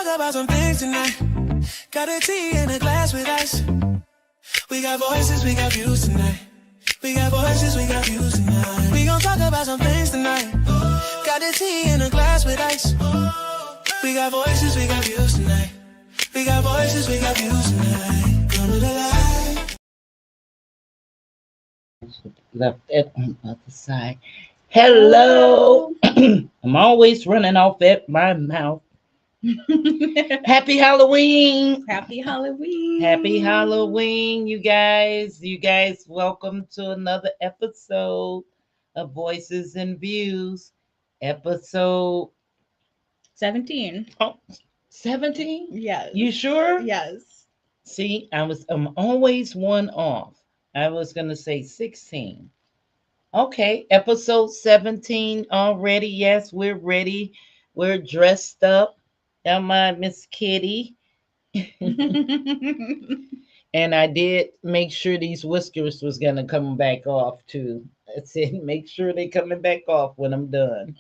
talk about some things tonight. Got a tea in a glass with ice. We got voices, we got views tonight. We got voices, we got views tonight. We gon' talk about some things tonight. Got a tea in a glass with ice. We got voices, we got views tonight. We got voices, we got views tonight. Come to the light. Left it on the other side. Hello. I'm always running off at my mouth. Happy Halloween. Happy Halloween. Happy Halloween, you guys. You guys, welcome to another episode of Voices and Views. Episode 17. 17? Yes. You sure? Yes. See, I'm always one off. I was gonna say 16. Okay, episode 17 already. Yes, we're ready. We're dressed up. Am I Miss Kitty? And I did make sure these whiskers was gonna come back off too. I said make sure they coming back off when I'm done.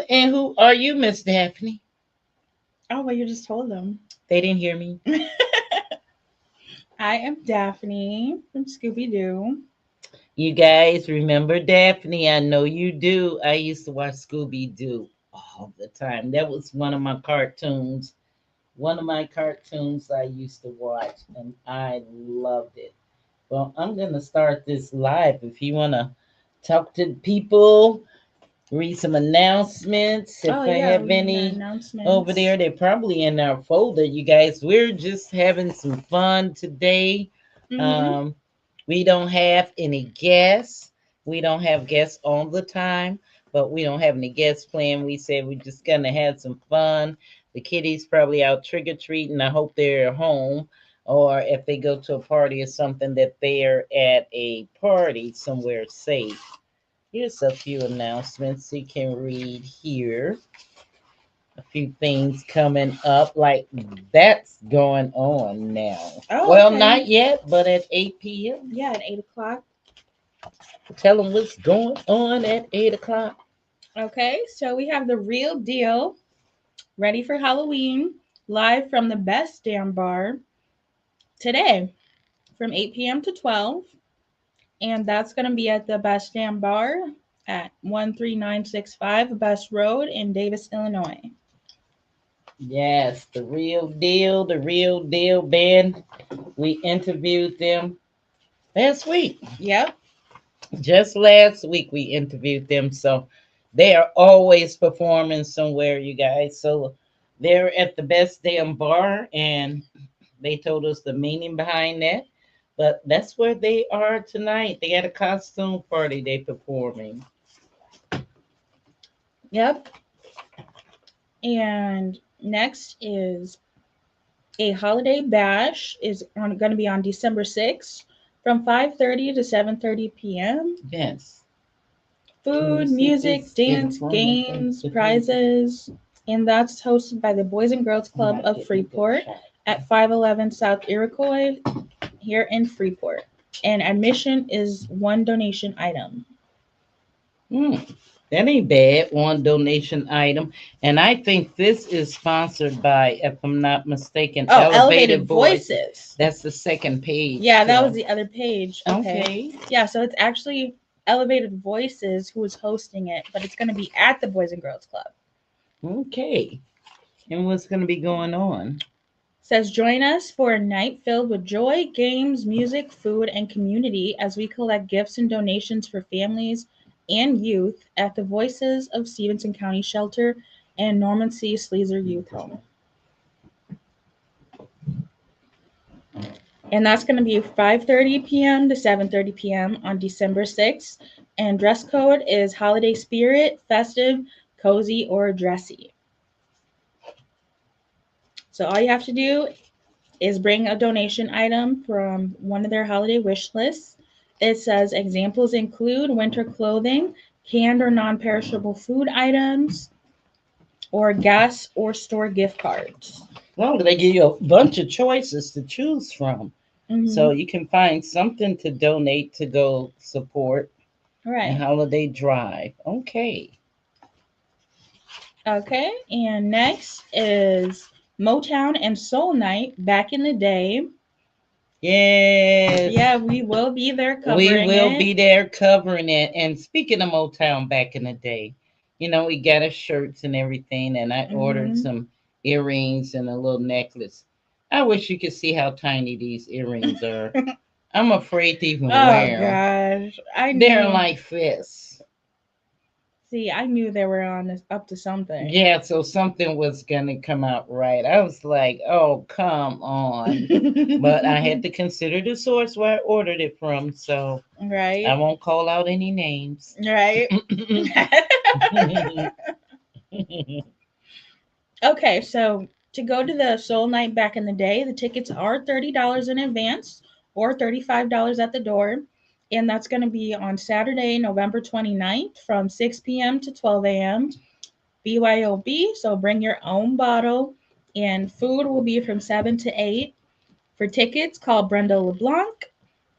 And who are you, Miss Daphne? Oh, well, you just told them. They didn't hear me. I am Daphne from Scooby Doo. You guys remember Daphne? I know you do. I used to watch Scooby Doo all the time. That was one of my cartoons. One of my cartoons I used to watch, and I loved it. Well, I'm going to start this live. If you want to talk to people, read some announcements. If I have any over there, they're probably in our folder, you guys. We're just having some fun today. Mhm. We don't have any guests. We don't have guests all the time, but we don't have any guests planned. We said we're just gonna have some fun. The kiddies probably out trick or treating. I hope they're home, or if they go to a party or something, that they're at a party somewhere safe. Here's a few announcements you can read here. A few things coming up, like that's going on now. Oh, well, okay. not yet, but at 8 p.m. Yeah, at 8 o'clock. Tell them what's going on at 8 o'clock. Okay, so we have the real deal ready for Halloween, live from the Best Damn Bar today from 8 p.m. to 12. And that's going to be at the Best Damn Bar at 13965 Best Road in Davis, Illinois. Yes, the real deal band. We interviewed them last week. Yep. Just last week we interviewed them. So they are always performing somewhere, you guys. So they're at the Best Damn Bar, and they told us the meaning behind that. But that's where they are tonight. They had a costume party they performing. Yep. And next is a holiday bash is going to be on December 6th from 5:30 to 7:30 p.m. Yes. Food, music, dance, games, prizes, and that's hosted by the Boys and Girls Club of Freeport at 511 South Iroquois here in Freeport. And admission is one donation item. That ain't bad. One donation item. And I think this is sponsored by, if I'm not mistaken, Elevated Voices. That's the second page. Yeah, that was the other page. Okay. Yeah, so it's actually Elevated Voices who is hosting it, but it's going to be at the Boys and Girls Club. Okay. And what's going to be going on? Says, join us for a night filled with joy, games, music, food, and community as we collect gifts and donations for families and youth at the Voices of Stevenson County Shelter and Norman C. Sleezer Youth Home. And that's going to be 5:30 p.m. to 7:30 p.m. on December 6th. And dress code is holiday spirit, festive, cozy, or dressy. So all you have to do is bring a donation item from one of their holiday wish lists. It says examples include winter clothing, canned or non-perishable food items, or gas or store gift cards. Well, they give you a bunch of choices to choose from. Mm-hmm. So you can find something to donate to go support right. a holiday drive. Okay. Okay, and next is Motown and Soul Night back in the day. Yes. Yeah, we will be there We covering will it. be there covering it. And speaking of Motown back in the day, we got us shirts and everything, and I ordered Hmm. some earrings and a little necklace. I wish you could see how tiny these earrings are. I'm afraid to even Oh wear them. gosh, I They're knew. like fists. See, I knew they were on this, up to something. Yeah, so something was gonna come out right. I was like, oh, come on. But I had to consider the source where I ordered it from, so I Right, won't call out any names. right. Okay, so to go to the Soul Night back in the day, the tickets are $30 in advance or $35 at the door. And that's going to be on Saturday, November 29th from 6 p.m. to 12 a.m. BYOB, so bring your own bottle. And food will be from 7 to 8. For tickets, call Brenda LeBlanc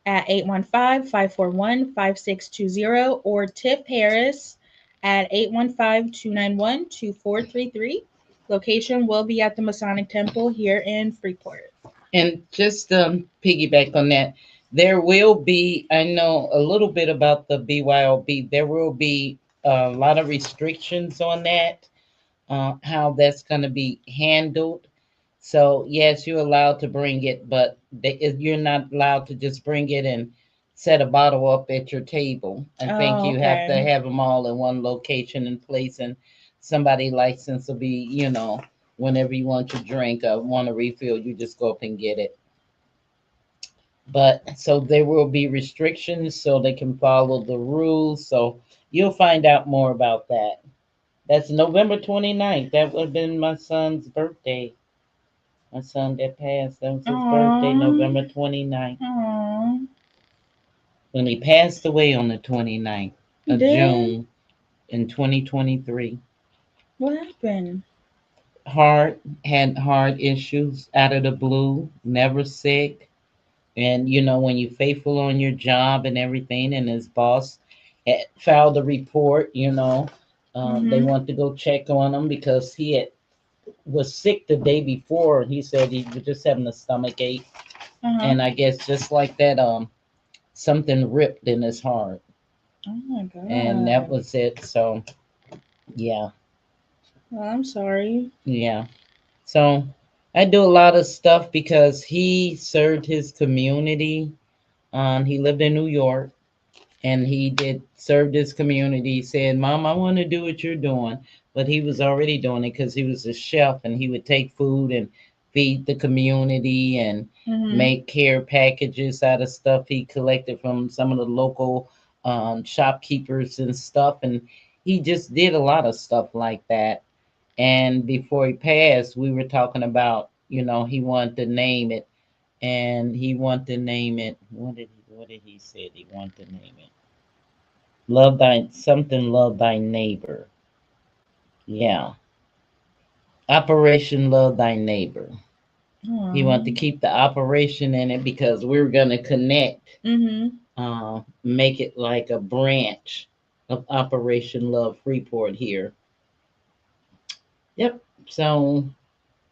at 815-541-5620 or Tip Harris at 815-291-2433. Location will be at the Masonic Temple here in Freeport. And just piggyback on that, there will be, I know a little bit about the BYOB, there will be a lot of restrictions on that, how that's going to be handled. So, yes, you're allowed to bring it, but you're not allowed to just bring it and set a bottle up at your table. I think Oh, you have to okay. have them all in one location and place, and somebody license will be, whenever you want your drink or want a refill, you just go up and get it. But so there will be restrictions so they can follow the rules. So you'll find out more about that. That's November 29th. That would have been my son's birthday. My son that passed, that was his birthday, Aww. November 29th. Aww. When he passed away on the 29th He of did? June in 2023. What happened? Had heart issues out of the blue, never sick. And when you're faithful on your job and everything, and his boss had filed a report, they Mm-hmm. want to go check on him because was sick the day before. He said he was just having a stomach ache, Uh-huh. and I guess just like that, something ripped in his heart, Oh my and that God. was it. So yeah, Well, I'm sorry. yeah. So I do a lot of stuff because he served his community. He lived in New York, and he did served his community. He said, "Mom, I want to do what you're doing," but he was already doing it because he was a chef, and he would take food and feed the community and Mm-hmm. make care packages out of stuff he collected from some of the local shopkeepers and stuff. And he just did a lot of stuff like that. And before he passed, we were talking about, he wanted to name it, and he wanted to name it. What did he say he wanted to name it? Love thy neighbor. Yeah. Operation Love Thy Neighbor. He wanted to Aww. keep the operation in it because we were going to connect, Mm-hmm. make it like a branch of Operation Love Freeport here. Yep. So,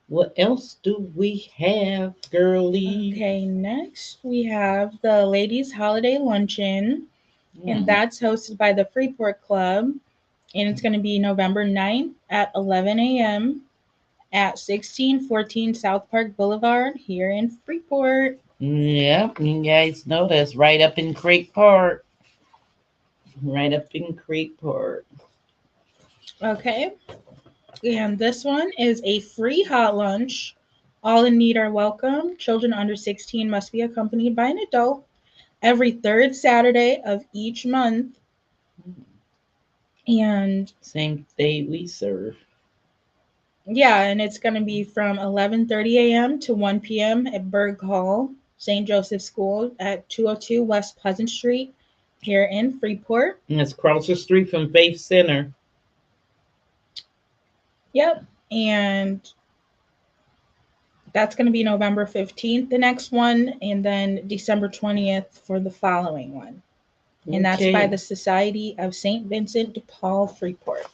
what else do we have, girlie? Okay, next we have the Ladies Holiday Luncheon, and Hmm. that's hosted by the Freeport Club, and it's going to be November 9th at 11 a.m. at 1614 South Park Boulevard here in Freeport. Yep. You guys know that's right up in Creek Park. Right up in Creek Park. Okay, and this one is a free hot lunch. All in need are welcome. Children under 16 must be accompanied by an adult every third Saturday of each month. And Same day we serve. yeah, and it's going to be from 11:30 a.m. to 1 p.m. at Berg Hall, St. Joseph School at 202 West Pleasant Street here in Freeport. And it's across the street from Faith Center. Yep. And that's going to be November 15th, the next one, and then December 20th for the following one. And that's by Okay. the Society of St. Vincent de Paul Freeport.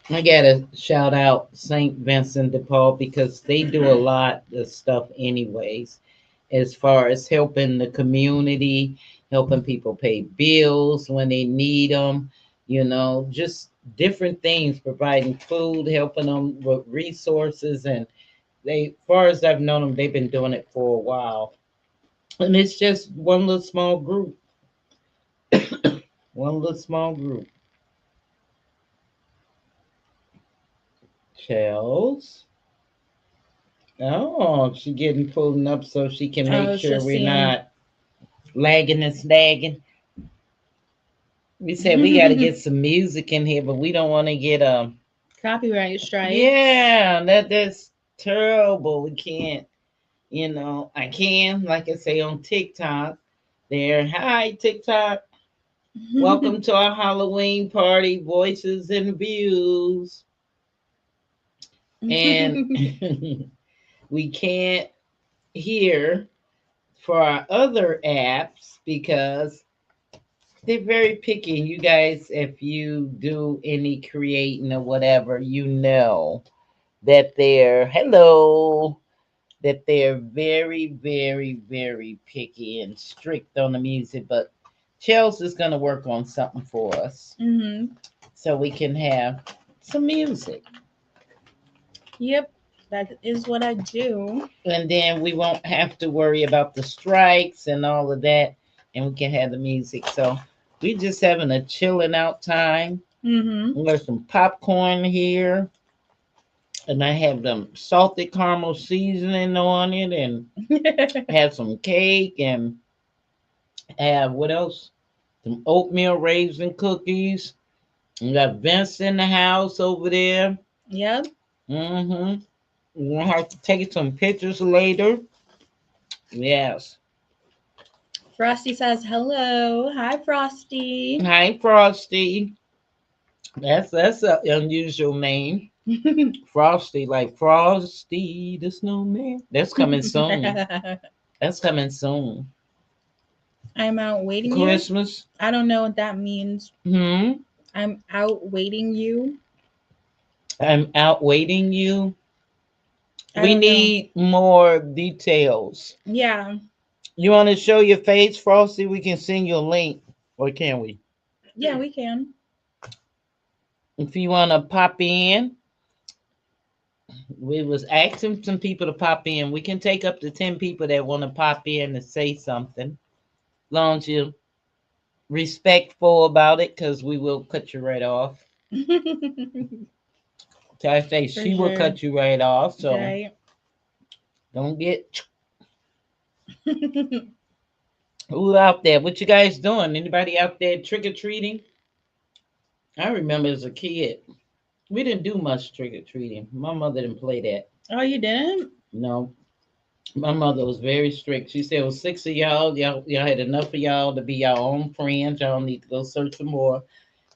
I gotta shout out St. Vincent de Paul because they do a lot of stuff anyways, as far as helping the community, helping people pay bills when they need them, just different things, providing food, helping them with resources. And they, far as I've known them, they've been doing it for a while. And it's just one little small group, one little small group. Chels. Oh, she getting pulling up so she can I make was sure just we're seeing. not lagging and snagging. We said we got to get some music in here, but we don't want to get Copyright strikes. yeah, that's terrible. We can't, I can, like I say on TikTok there. Hi TikTok. Welcome to our Halloween party, voices and views. And we can't hear for our other apps because they're very picky. And you guys, if you do any creating or whatever, that they're very, very, very picky and strict on the music. But Chelsea's gonna work on something for us Hmm. so we can have some music. Yep, that is what I do. And then we won't have to worry about the strikes and all of that, and we can have the music. So we just having a chilling out time. Hmm. There's some popcorn here, and I have them salted caramel seasoning on it, and have some cake, and have what else? Some oatmeal raisin cookies. We got Vince in the house over there. Yep. Mm-hmm. We're gonna have to take some pictures later. Yes. Frosty says hello. Hi, Frosty. Hi, Frosty. That's an unusual name. Frosty, like Frosty the Snowman. That's coming soon. That's coming soon. I'm out waiting you. Christmas. I don't know what that means. Hmm. I'm out waiting you. I'm out waiting you. I We don't know. need more details. Yeah. You want to show your face, Frosty? We can send you a link, or can we? Yeah, we can. If you want to pop in, we was asking some people to pop in. We can take up to 10 people that want to pop in and say something. Long as you're respectful about it, because we will cut you right off. So I say For she will sure. cut you right off. So Right. don't get who out there. What you guys doing? Anybody out there trick or treating? I remember as a kid, we didn't do much trick or treating. My mother didn't play that. Oh, you didn't? No, my mother was very strict. She said, "Well, six of y'all had enough of y'all to be your own friends. Y'all need to go search for more."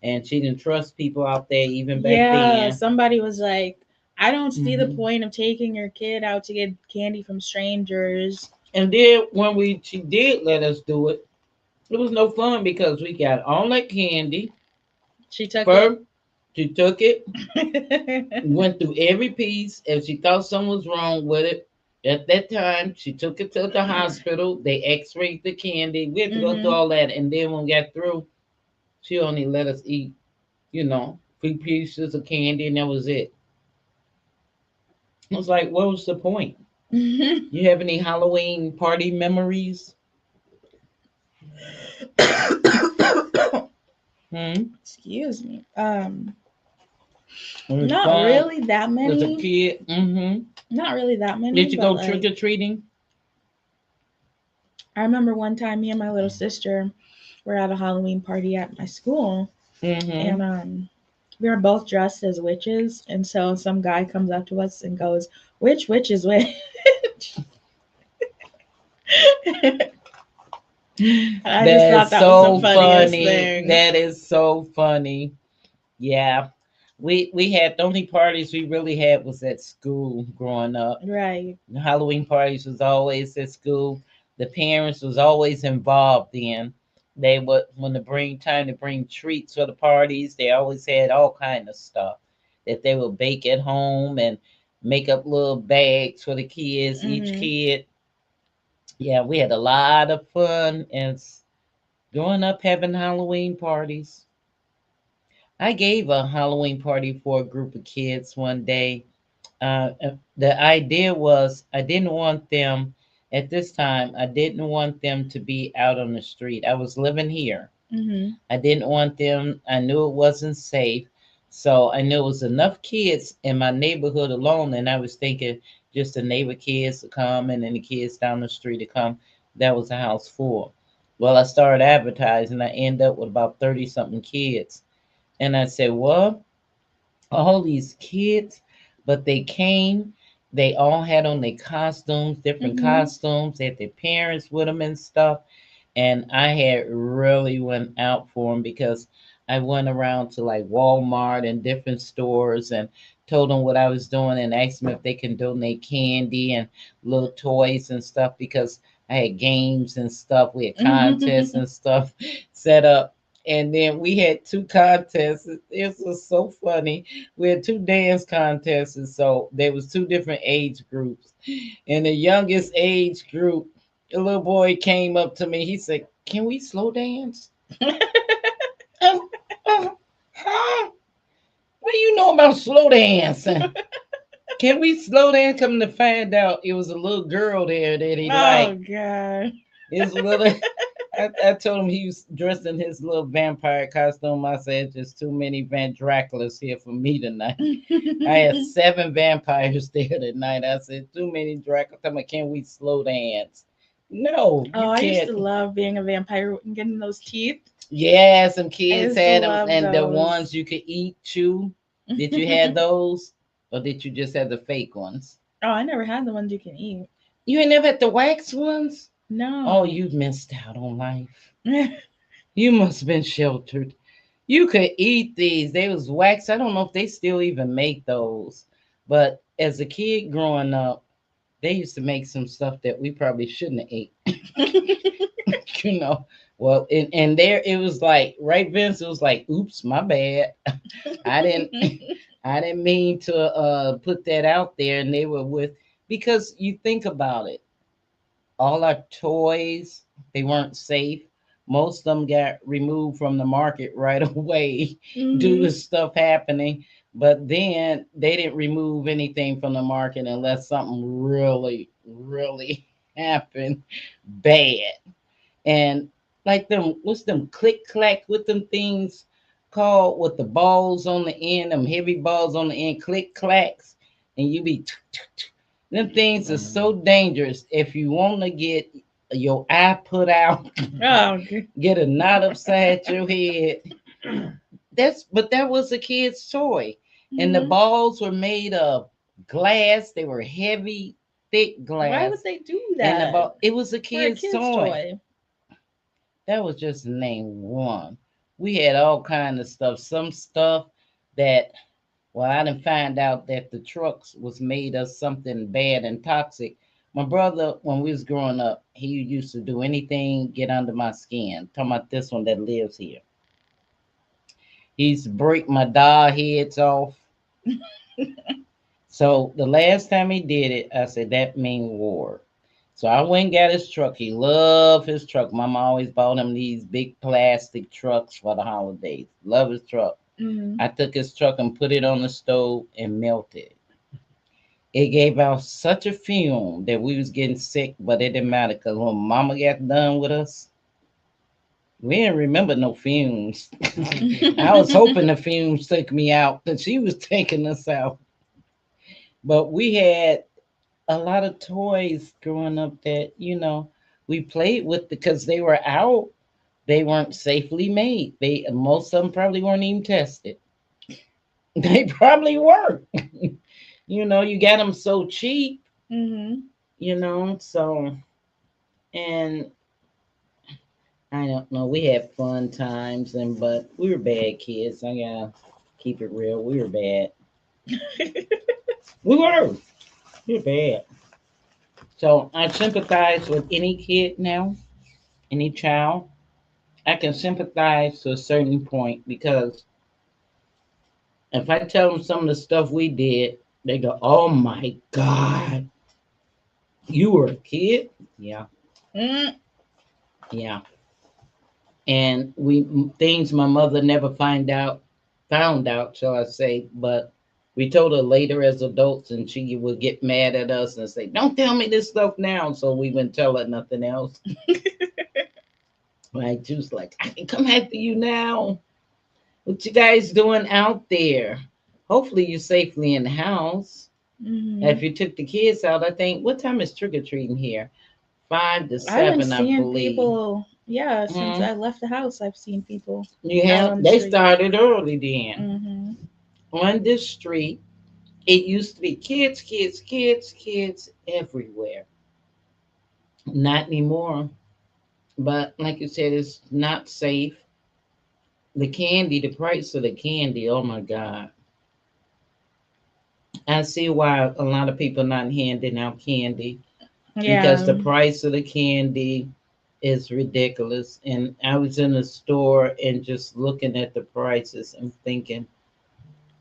And she didn't trust people out there even back Yeah. then. Somebody was like, I don't see the Hmm. point of taking your kid out to get candy from strangers. And then when she did let us do it, it was no fun because we got all that candy. She took it. First, she took it, went through every piece. If she thought something was wrong with it, at that time, she took it to the hospital. They x-rayed the candy. We had to go through Hmm. all that. And then when we got through, she only let us eat, 3 pieces of candy, and that was it. I was like, what was the point? You have any Halloween party memories? Hmm? Excuse me. It was Not fun really that as a many. kid. Hmm. Not really that Did many, you but go trick like or treating? I remember one time me and my little sister were at a Halloween party at my school, Hmm. and we were both dressed as witches, and so some guy comes up to us and goes, "Which witch is which?" I just thought That's that was the so funniest funny. thing. That is so funny. Yeah. We had the only parties we really had was at school growing up. Right. The Halloween parties was always at school. The parents was always involved in. They would when to bring time to bring treats for the parties. They always had all kind of stuff. that they would bake at home and make up little bags for the kids, each Mm-hmm. kid. Yeah, we had a lot of fun as growing up having Halloween parties. I gave a Halloween party for a group of kids one day. The idea was I didn't want them at this time, I didn't want them to be out on the street. I was living here. Mm-hmm. I didn't want them, I knew it wasn't safe. So I knew it was enough kids in my neighborhood alone. And I was thinking just the neighbor kids to come and then the kids down the street to come. That was a house full. Well, I started advertising. I ended up with about 30 something kids. And I said, well, all these kids, but they came. They all had on their costumes, different Mm-hmm. costumes. They had their parents with them and stuff. And I had really went out for them because I went around to like Walmart and different stores and told them what I was doing and asked them if they can donate candy and little toys and stuff because I had games and stuff. We had contests and stuff set up. And then we had two contests. It was so funny. We had two dance contests, and so there was two different age groups. In the youngest age group, a little boy came up to me. He said, "Can we slow dance?" Um, huh? What do you know about slow dancing? Can we slow dance? Come to find out, it was a little girl there that he Oh liked. God. His little I told him he was dressed in his little vampire costume. I said, just too many Van Draculas here for me tonight. I had seven vampires there tonight. I said, too many Dracula. Tell me, can we slow dance? No, Oh, you I used to can't. love being a vampire and getting those teeth. Yeah, some I kids used to had them, love and the those. ones you could eat, chew. Did you have those? Or did you just have the fake ones? Oh, I never had the ones you can eat. You ain't never had the wax ones? Oh, No. you missed out on life. You must have been sheltered. You could eat these. They was wax. I don't know if they still even make those. But as a kid growing up, they used to make some stuff that we probably shouldn't have ate. you know. Well, and there it was like right, Vince. It was like, oops, my bad. I didn't I didn't mean to put that out there. And they were with because you think about it, all our toys, they weren't safe. Most of them got removed from the market right away due to Hmm. stuff happening. But then they didn't remove anything from the market unless something really, really happened bad. And like them, what's them click clack with them things called with the balls on the end, them heavy balls on the end, click clacks, and you be them things are so dangerous. If you want to get your eye put out, Oh, good. get a knot upside your head. But that was a kid's toy, and the Hmm. balls were made of glass. They were heavy, thick Why would glass, they do and the that ball. It was a for a kid's kid's toy. toy? That was just name one. We had all kind of stuff. Some stuff that, well, I didn't find out that the trucks was made of something bad and toxic. My brother, when we was growing up, he used to do anything get under my skin. Talking about this one that lives here. He used to break my doll heads off. So the last time he did it, I said that mean war. So I went and got his truck. He loved his truck. Mama always bought him these big plastic trucks for the holidays. Love his truck. Hmm. I took his truck and put it on the stove and melted it. It gave out such a fume that we was getting sick, but it didn't matter because when Mama got done with us, we didn't remember no fumes. I was hoping the fumes took me out because she was taking us out. But we had a lot of toys growing up that we played with because they were out. They weren't safely made. They most of them probably weren't even tested. They probably weren't. You got them so cheap. Hmm. So and I don't know. We had fun times, but we were bad kids. I gotta keep it real. We were bad. We were. We were bad. So I sympathize with any kid now, any child. I can sympathize to a certain point because If I tell them some of the stuff we did, they go, "Oh my God, you were a kid?" Yeah, Mm, yeah. And we things my mother never found out, shall I say? But we told her later as adults, and she would get mad at us and say, "Don't tell me this stuff now." So we wouldn't tell her nothing else. Right? She was like, "I can come after you now. What you guys doing out there? Hopefully you're safely in the house." mhm. If you took the kids out, I think what time is trick or treating here? Five to I've been seven, I seeing believe. people, yeah, since Hmm. I left the house, I've seen people You out have on the they street. started early then. Hmm. On this street, it used to be kids, kids, kids, kids everywhere. Not anymore. But like you said, it's not safe. The candy, the price of the candy, oh my God. I see why a lot of people not handing out candy because Yeah. the price of the candy is ridiculous. And I was in the store and just looking at the prices and thinking,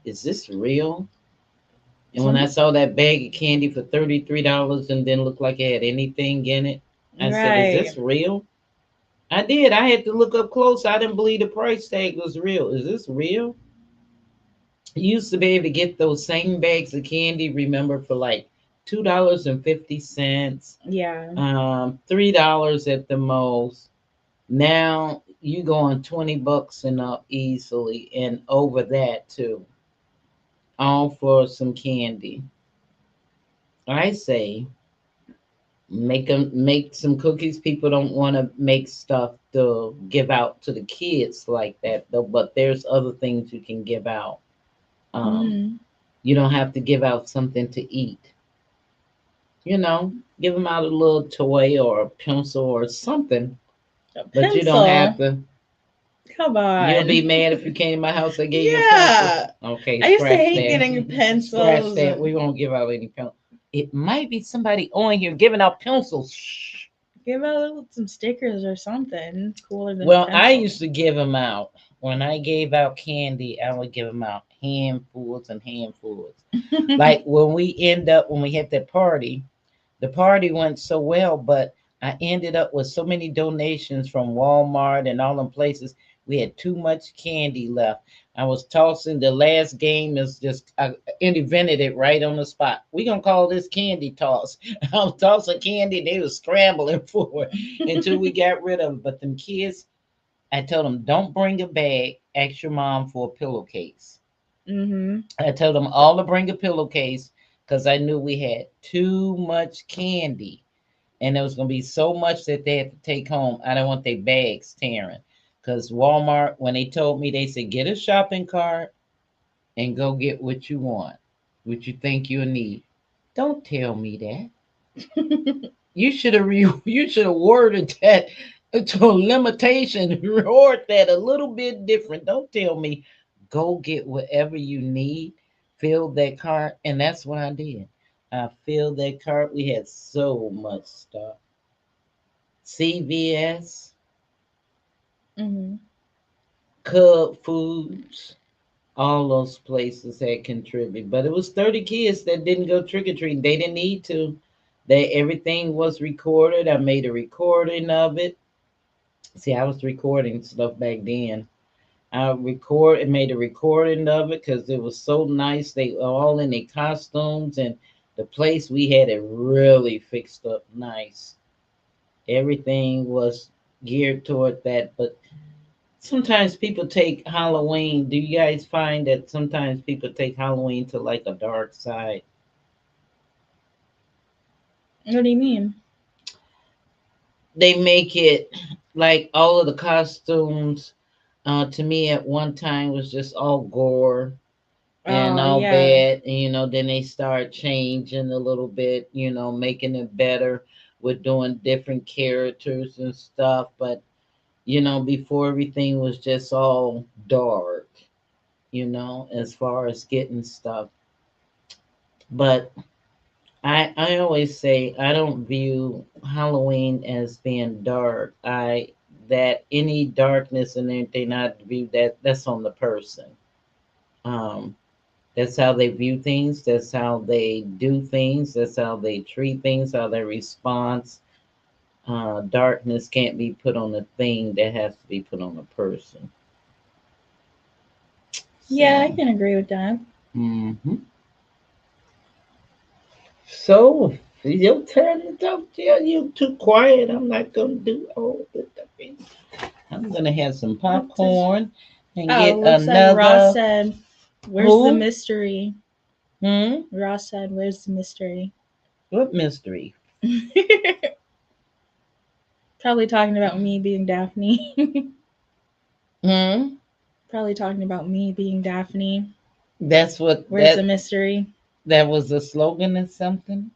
is this real? And when I Some, saw that bag of candy for $33 and didn't look like it had anything in it, I said, is right. this real? I did. I had to look up close. I didn't believe the price tag was real. Is this real? You used to be able to get those same bags of candy, remember, for like $2.50, Yeah. $3 at the most. Now you go on $20 and up easily, and over that too, all for some candy. I say make some cookies. People don't want to make stuff to give out to the kids like that though, but there's other things you can give out. Um, Mm. you don't have to give out something to eat. Give them out a little toy or a pencil or something, A but you don't have pencil. to. Come You'll be on. mad if you came to my house. I gave you a pencil. Yeah. Okay, I used to scratch hate that. getting Scratch pencils that. We and won't give out any pencil. It might be somebody on here giving out pencils. Shh. give out some stickers or something cooler than a Well, I pencil. used to give them out. When I gave out candy, I would give them out handfuls and handfuls. Like when we had that party, the party went so well, but I ended up with so many donations from Walmart and all them places. We had too much candy left. I was tossing the last game is just I invented it right on the spot. We gonna call this candy toss. I was tossing candy, they was scrambling for it until we got rid of it. But them kids, I told them don't bring a bag. Ask your mom for a pillowcase. Hmm. I told them all to bring a pillowcase because I knew we had too much candy and there was going to be so much that they had to take home. I don't want their bags tearing. Because Walmart, when they told me, they said, get a shopping cart and go get what you want, what you think you'll need. Don't tell me that. You should have you should have worded that to a limitation, word that a little bit different. Don't tell me go get whatever you need, fill that cart, and that's what I did. I filled that cart. We had so much stuff. CVS, Hmm. Cub Foods, all those places had contributed. But it was 30 kids that didn't go trick or treating. They didn't need to. Everything was recorded. I made a recording of it. See, I was recording stuff back then. I record and made a recording of it because it was so nice. They were all in their costumes and the place we had it really fixed up nice. Everything was geared toward that. But sometimes people take Halloween. Do you guys find that sometimes people take Halloween to like a dark side? What do you mean? They make it like all of the costumes. To me, at one time was just all gore and Oh all yeah. bad. And, then they start changing a little bit. Making it better with doing different characters and stuff. But before everything was just all dark. As far as getting stuff. But I always say I don't view Halloween as being dark. That any darkness and anything I view that's on the person. Um, that's how they view things. That's how they do things. That's how they treat things. How they respond. Darkness can't be put on a thing. That has to be put on a person. Yeah, I So, can agree with that. mhm. So your turn to talk. Jill. You too quiet. I'm not gonna do all the talking. I'm gonna have some popcorn and Oh, get looks like Ross another. said, "Where's the Who? mystery?" Hmm. Ross said, "Where's the mystery?" What mystery? Probably talking about me being Daphne. Hmm. Probably talking about me being Daphne. That's what Where's the that mystery? that was a slogan or something.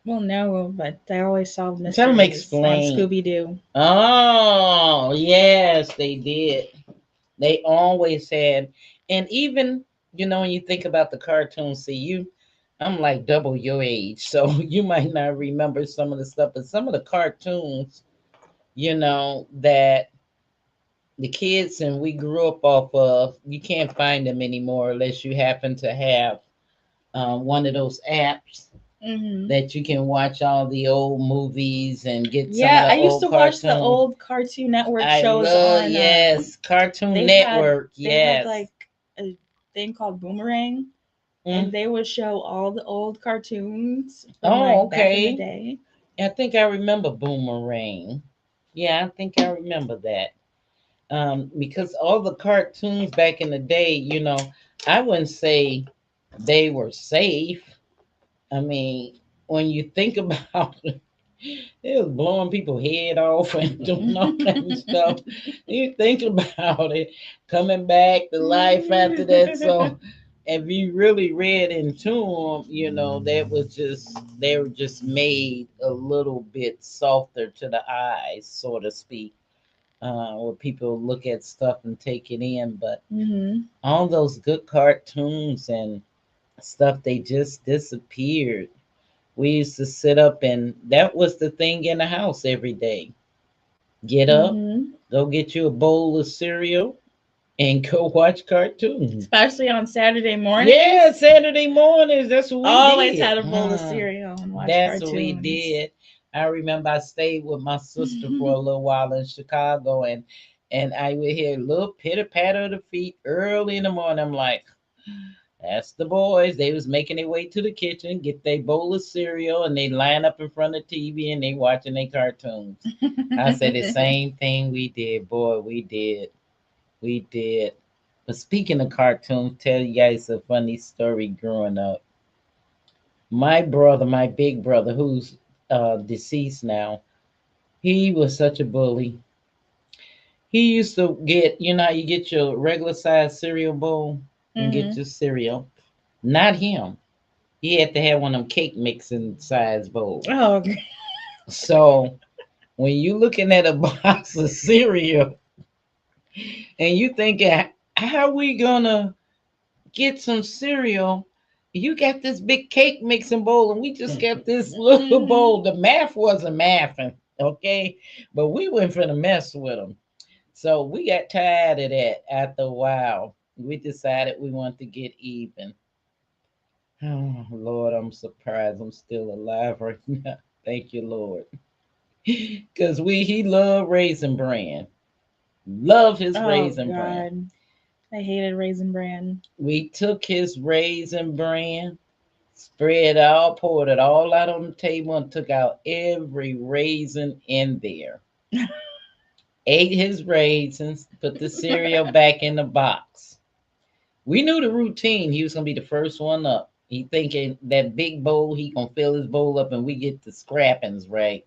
Well, no, but they always solve Tell them mysteries on explain. Scooby Doo. Oh yes, they did. They always had, and even when you think about the cartoons, see you, I'm like double your age, so you might not remember some of the stuff, but some of the cartoons, that the kids and we grew up off of, you can't find them anymore unless you happen to have one of those apps Hmm. that you can watch all the old movies and get some of Yeah, the I used old to watch the cartoons. old Cartoon Network I shows love, on. yes, Cartoon They had Network, they had yes. like a thing called Boomerang, and Mm. they would show all the old cartoons from Oh, like back in the okay. day. I think I remember Boomerang. Yeah, I think I remember that. Because all the cartoons back in the day, I wouldn't say they were safe. I mean, when you think about it, it was blowing people's head off and doing all that stuff. You think about it, coming back to life after that. So, if you really read into them, they were just made a little bit softer to the eyes, so to speak, where people look at stuff and take it in. But Hmm. all those good cartoons and stuff, they just disappeared. We used to sit up, and that was the thing in the house every day. Get up, Hmm. go get you a bowl of cereal, and go watch cartoons. Especially on Saturday Yeah, mornings, Saturday mornings. That's what we always did. had a bowl of cereal and watch That's what we cartoons. did. I remember I stayed with my sister for a little while in Chicago, and I would hear a little pitter patter of the feet early in the morning. I'm like, that's the boys. They was making their way to the kitchen, get their bowl of cereal, and they line up in front of the TV and they watching their cartoons. I said the same thing we did, boy. We did. But speaking of cartoons, tell you guys a funny story growing up. My brother, my big brother, who's deceased now, he was such a bully. He used to get, how you get your regular size cereal bowl and get Hmm. your cereal. Not him. He had to have one of them cake mixing size bowls. Oh, So when you looking at a box of cereal and you thinking, how we gonna get some cereal? You got this big cake mixing bowl, and we just got this little hmm. bowl. The math wasn't mathing, okay? But we went for the mess with them. So we got tired of that after a while. We decided we wanted to get even. Oh, Lord, I'm surprised I'm still alive right now. Thank you, Lord. Because he loved Raisin Bran. Love his Oh Raisin Bran. God, I hated Raisin Bran. We took his Raisin Bran, spread all, poured it all out on the table, and took out every raisin in there. Ate his raisins, put the cereal back in the box. We knew the routine. He was gonna be the first one up. He thinking that big bowl, he gonna fill his bowl up, and we get the scrappings right.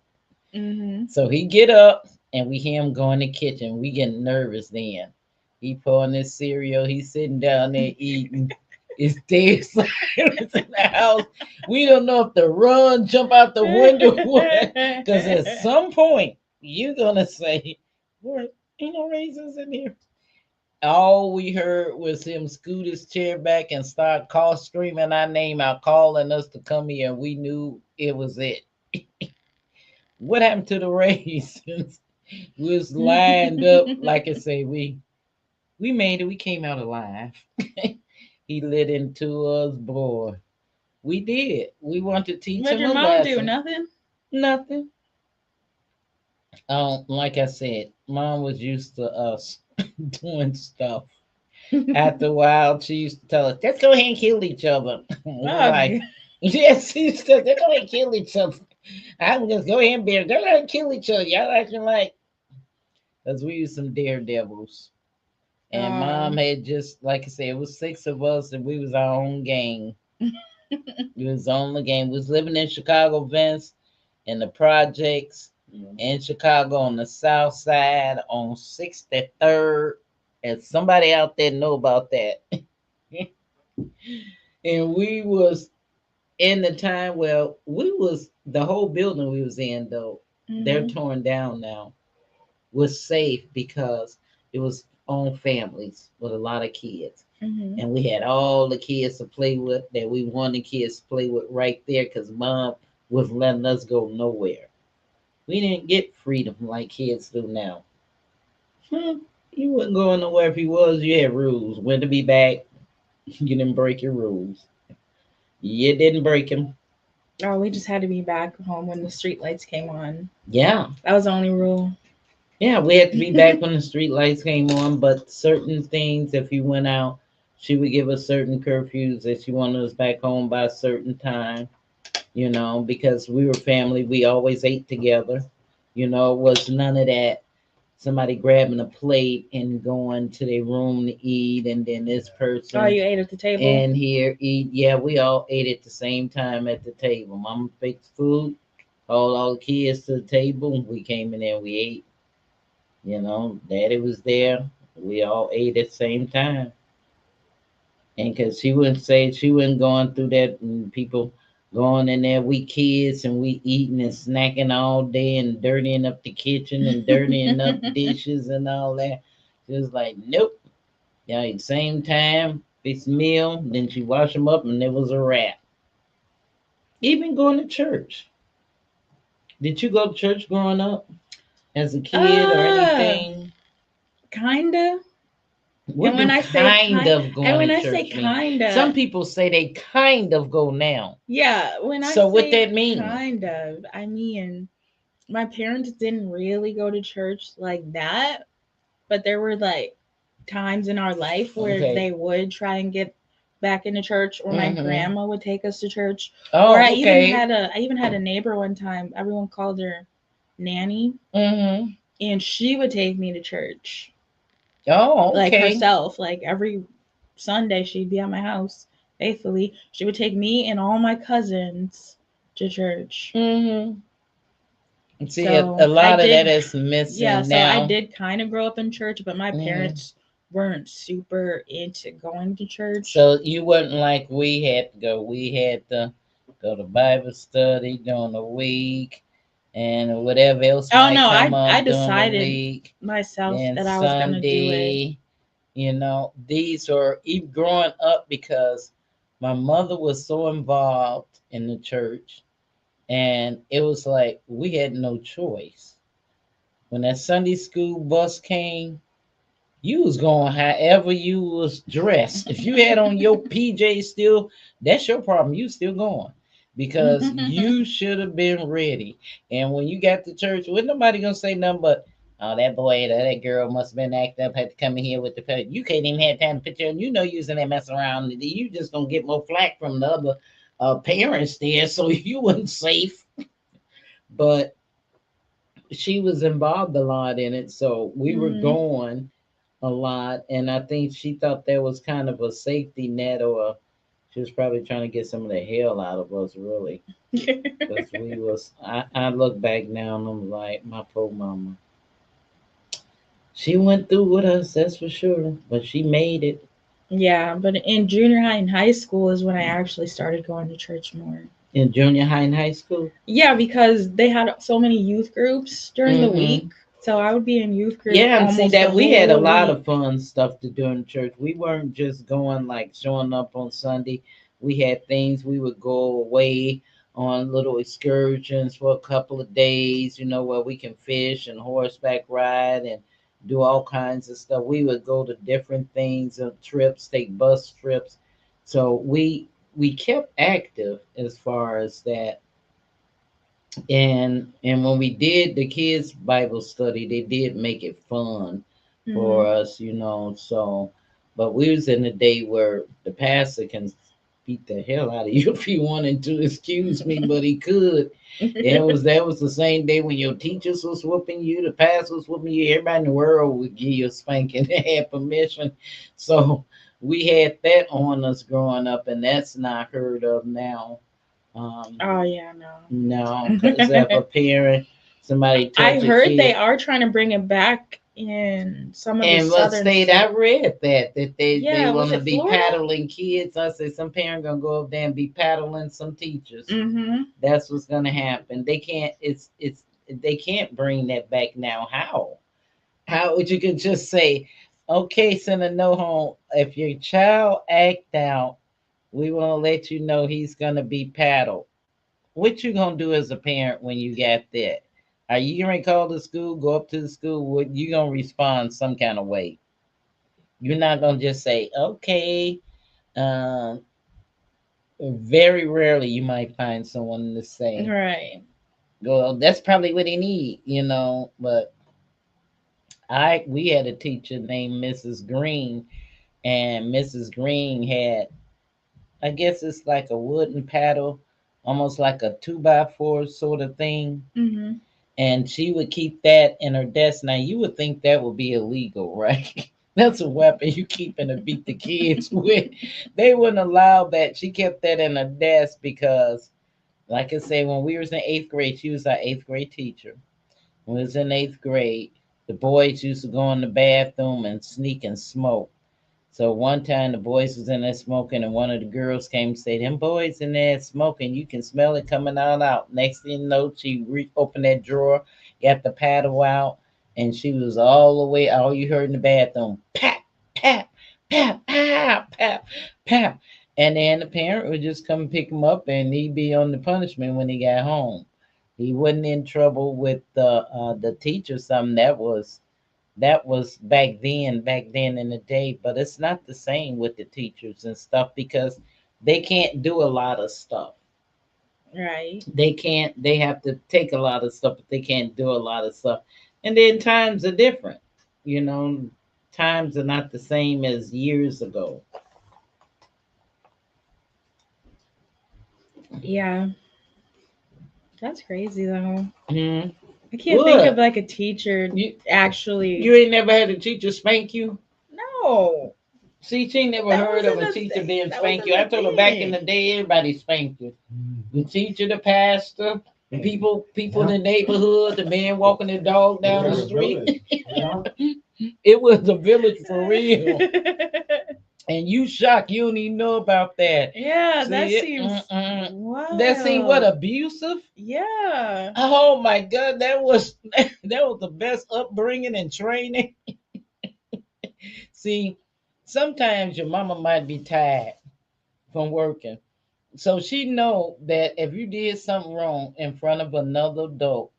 Hmm. So he get up, and we hear him go in the kitchen. We getting nervous then. He pouring this cereal. He's sitting down there eating. It's dead silence in the house. We don't know if to run, jump out the window, because at some point you're gonna say, "What? Ain't no raisins in here." All we heard was him scoot his chair back and start screaming our name out, calling us to come here. And we knew it was it. What happened to the raisins? We was lined up, like I say, we We made it. We came out alive. He lit into us, boy. We did. We wanted to teach What'd him your a mom do? lesson. Nothing? Nothing. Like I said, mom was used to us doing stuff. After a while, she used to tell us, "Let's go ahead and kill each other." We're Oh, like, "Yes," she used to. Let's go ahead and kill each other. I'm just go ahead and bear. Go ahead and kill each other. Y'all acting like, because we used some daredevils. And mom um, had just, like I said, it was six of us, and we was our own gang. It was on the game. We was living in Chicago, Vince, in the projects in Chicago on the south side on 63rd. And somebody out there know about that. And we was in the time where we was the whole building we was in though, they're mhm, torn down now, was safe because it was on families with a lot of kids. mhm. And we had all the kids to play with that we wanted kids to play with right there because mom was letting us go nowhere. We didn't get freedom like kids do now. You wasn't going nowhere if you was. You had rules. When to be back. You didn't break your rules. You didn't break them. Oh, we just had to be back home when the street lights came on. Yeah. That was the only rule. Yeah, we had to be back when the street lights came on, but certain things, if you went out, she would give us certain curfews that she wanted us back home by a certain time, because we were family. We always ate together. It was none of that somebody grabbing a plate and going to their room to eat, and then this Oh, person you ate at the table? and here eat. Yeah, we all ate at the same time at the table. Mama fixed food, called all the kids to the table. We came in there, we ate. Daddy was there. We all ate at the same time. And because she wouldn't say she wasn't going through that, and people going in there, we kids, and we eating and snacking all day and dirtying up the kitchen and dirtying up dishes and all that. She was like, nope. Yeah, at the same time, fix meal, then she wash them up, and it was a wrap. Even going to church. Did you go to church growing up as a kid or uh, anything? kinda. And What when do I say kind kind, of and going when to I say church mean? kinda, Some people say they kind of go now. yeah, when I So what say that mean? kind of, I mean my parents didn't really go to church like that, but there were like times in our life where Okay. they would try and get back into church, or my Mm-hmm. grandma would take us to church, or Oh, okay. I even had a neighbor one time. Everyone called her Nanny, Mm-hmm. and she would take me to church Oh, like okay. herself. Like every Sunday, she'd be at my house faithfully. She would take me and all my cousins to church. Mm-hmm. See, a So I lot of that did, is yeah. missing So I now. did kind of grow up in church, but my Mm-hmm. parents weren't super into going to church. So you wasn't like we had to go. We had to go to Bible study during the week and whatever else Oh might no, come I up during the decided week. myself Then that I was gonna do it. Sunday, these are even growing up because my mother was so involved in the church, and it was like we had no choice. When that Sunday school bus came, you was going however you was dressed. If you had on your PJ still, that's your problem. You still going because you should have been ready. And when you got to church, wasn't nobody gonna say nothing but, "Oh, that boy, that girl must have been acting up. Had to come in here with the pet. You can't even have time to picture, and you know using that mess around. You just gonna get more flack from the other parents there, so you wasn't safe." But she was involved a lot in it, so we were Mhm. going a lot, and I think she thought that was kind of a safety net, or she was probably trying to get some of the hell out of us, really, because we was. I look back now and I'm like, my poor mama. She went through with us, that's for sure, but she made it. Yeah, but in junior high and high school is when I actually started going to church more. In junior high and high school. Yeah, because they had so many youth groups during the week. Mm-hmm. So I would be in youth group Yeah, and see almost the that we had a whole lot week. of fun stuff to do in church. We weren't just going like showing up on Sunday. We had things we would go away on little excursions for a couple of days, where we can fish and horseback ride and do all kinds of stuff. We would go to different things, trips, take bus trips. So we kept active as far as that. And when we did the kids Bible study, they did make it fun for Mhm. us, So, but we was in a day where the pastor can beat the hell out of you if he wanted to. Excuse me, but he could. That was the same day when your teachers was whooping you, the pastor was whooping you. Everybody in the world would give you a spanking. They had permission, so we had that on us growing up, and that's not heard of now. Oh yeah, no. No, because if a parent, somebody I touch a heard they kid, are trying to bring it back in some of the and what southern state I read that they Yeah, was want to it be Florida? paddling kids. I said some parent gonna go up there and be paddling some teachers. Mm-hmm. That's what's gonna happen. They can't. It's they can't bring that back now. How? How would you could just say, okay, send a no home. If your child act out, we want to let you know he's gonna be paddled. What you gonna do as a parent when you got that? Are you gonna call the school, go up to the school? What you gonna respond some kind of way? You're not gonna just say, okay. Um, Very rarely you might find someone to say, Right. well, that's probably what they need. But we had a teacher named Mrs. Green, and Mrs. Green had, I guess it's like a wooden paddle, almost like a 2x4 sort of thing, Mm-hmm. and she would keep that in her desk. Now you would think that would be illegal, right? That's a weapon you keeping to beat the kids with. They wouldn't allow that. She kept that in her desk because, like I say, when we was in eighth grade, she was our eighth grade teacher. When we was in eighth grade, the boys used to go in the bathroom and sneak and smoke. So one time the boys was in there smoking, and one of the girls came and said, "Them boys in there smoking. You can smell it coming on out." Next thing you know, she opened that drawer, got the paddle out, and she was all the way. All you heard in the bathroom, pap, pap, pap, pap, pap, pap. And then the parent would just come pick him up, and he'd be on the punishment when he got home. He wasn't in trouble with the teacher. Something that was back then in the day, but it's not the same with the teachers and stuff because they can't do a lot of stuff. Right. They have to take a lot of stuff, but they can't do a lot of stuff. And then times are different, you know times are not the same as years ago. Yeah. That's crazy though. Hmm. I can't think of What? like a teacher you actually. you ain't never had a teacher spank you? No. See, she never That heard of wasn't a the teacher thing. being That spank wasn't you. I the told her back in the thing. day, everybody spanked you. The teacher, the pastor, the people in Yeah. the neighborhood, the man walking the dog It down the was a street. village. Yeah. It was a village for real. And you shocked, you don't even know about that. Yeah, that See it? seems That seemed what, wild. abusive? Yeah. Oh my God, that was that was the best upbringing and training. See, sometimes your mama might be tired from working. So she know that if you did something wrong in front of another adult,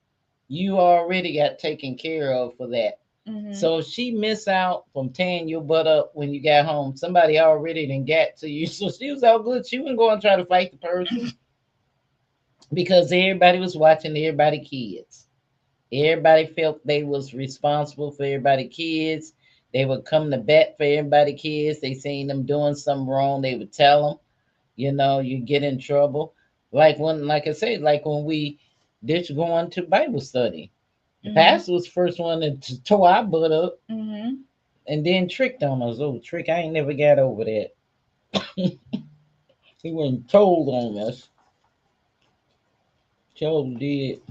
you already got taken care of for that. Hmm. So if she miss out from tearing your butt up when you got home, somebody already done got to you. So she was all good. She wouldn't go and try to fight the person because everybody was watching everybody kids. Everybody felt they was responsible for everybody kids. They would come to bat for everybody kids. They seen them doing something wrong. They would tell them, you get in trouble. Like I said, like when we did going to Bible study. The Hmm. pastor was the first one to tore our butt up Hmm. and then tricked on us. Oh, trick, I ain't never got over that. He wasn't told on us. Told did.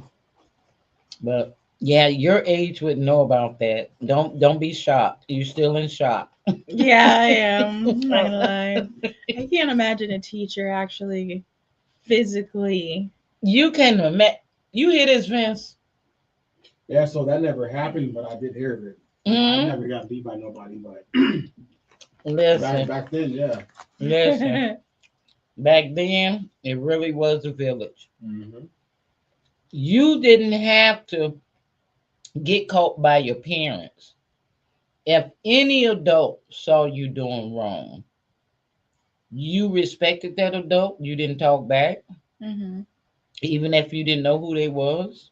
But yeah, your age would know about that. Don't be shocked. You still in shock. Yeah, I am. I'm not gonna lie. I can't imagine a teacher actually physically. You can imagine. You hear this, Vince? Yeah, so that never happened, but I did hear of it. I Hmm. never got beat by nobody, but back Listen, back then, yeah. listen. Back then, it really was a village. Hmm. You didn't have to get caught by your parents. If any adult saw you doing wrong, you respected that adult. You didn't talk back, Mm-hmm. even if you didn't know who they was,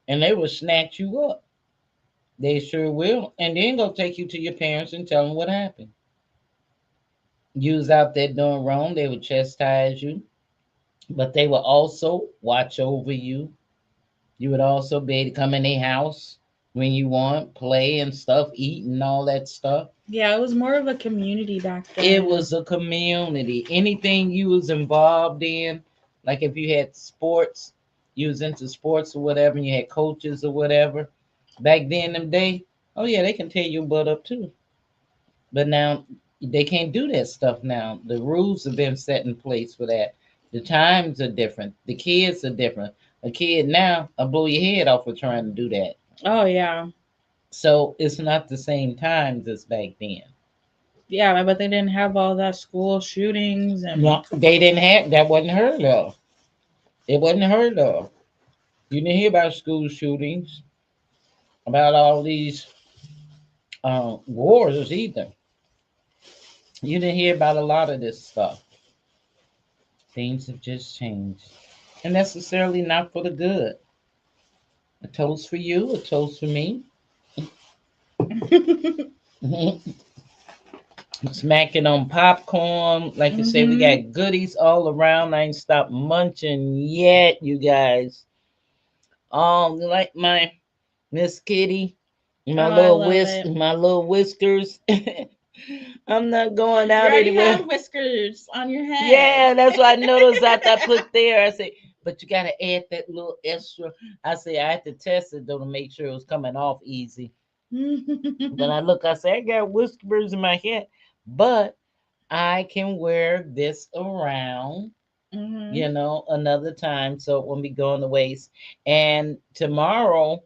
and they will snatch you up. They sure will, and then go take you to your parents and tell them what happened. You was out there doing wrong. They would chastise you, but they will also watch over you. You would also be able to come in their house when you want, play and stuff, eat and all that stuff. Yeah, it was more of a community back It then. was a community. Anything you was involved in, like if you had sports, you was into sports or whatever, and you had coaches or whatever. Back then, them day, oh yeah, they can tear your butt up too. But now they can't do that stuff now. The rules have been set in place for that. The times are different. The kids are different. A kid now will blow your head off for trying to do that. Oh yeah. So it's not the same times as back then. Yeah, but they didn't have all that school shootings and No, they didn't have that. Wasn't heard of. It wasn't heard of. You didn't hear about school shootings, about all these wars either. You didn't hear about a lot of this stuff. Things have just changed, and necessarily not for the good. A toast for you, a toast for me. Smacking on popcorn. Like you said, we hmm got goodies all around. I ain't stopped munching yet, you guys. Like my Miss Kitty, Oh, I love it. my little whiskers. I'm not going You out already anywhere. have whiskers on your head. Yeah, that's what I noticed after I put there. I say, but you gotta add that little extra. I say I had to test it though to make sure it was coming off easy. But I look, I say I got whiskers in my head, but I can wear this around, hmm another time so it won't be going to waste. And tomorrow,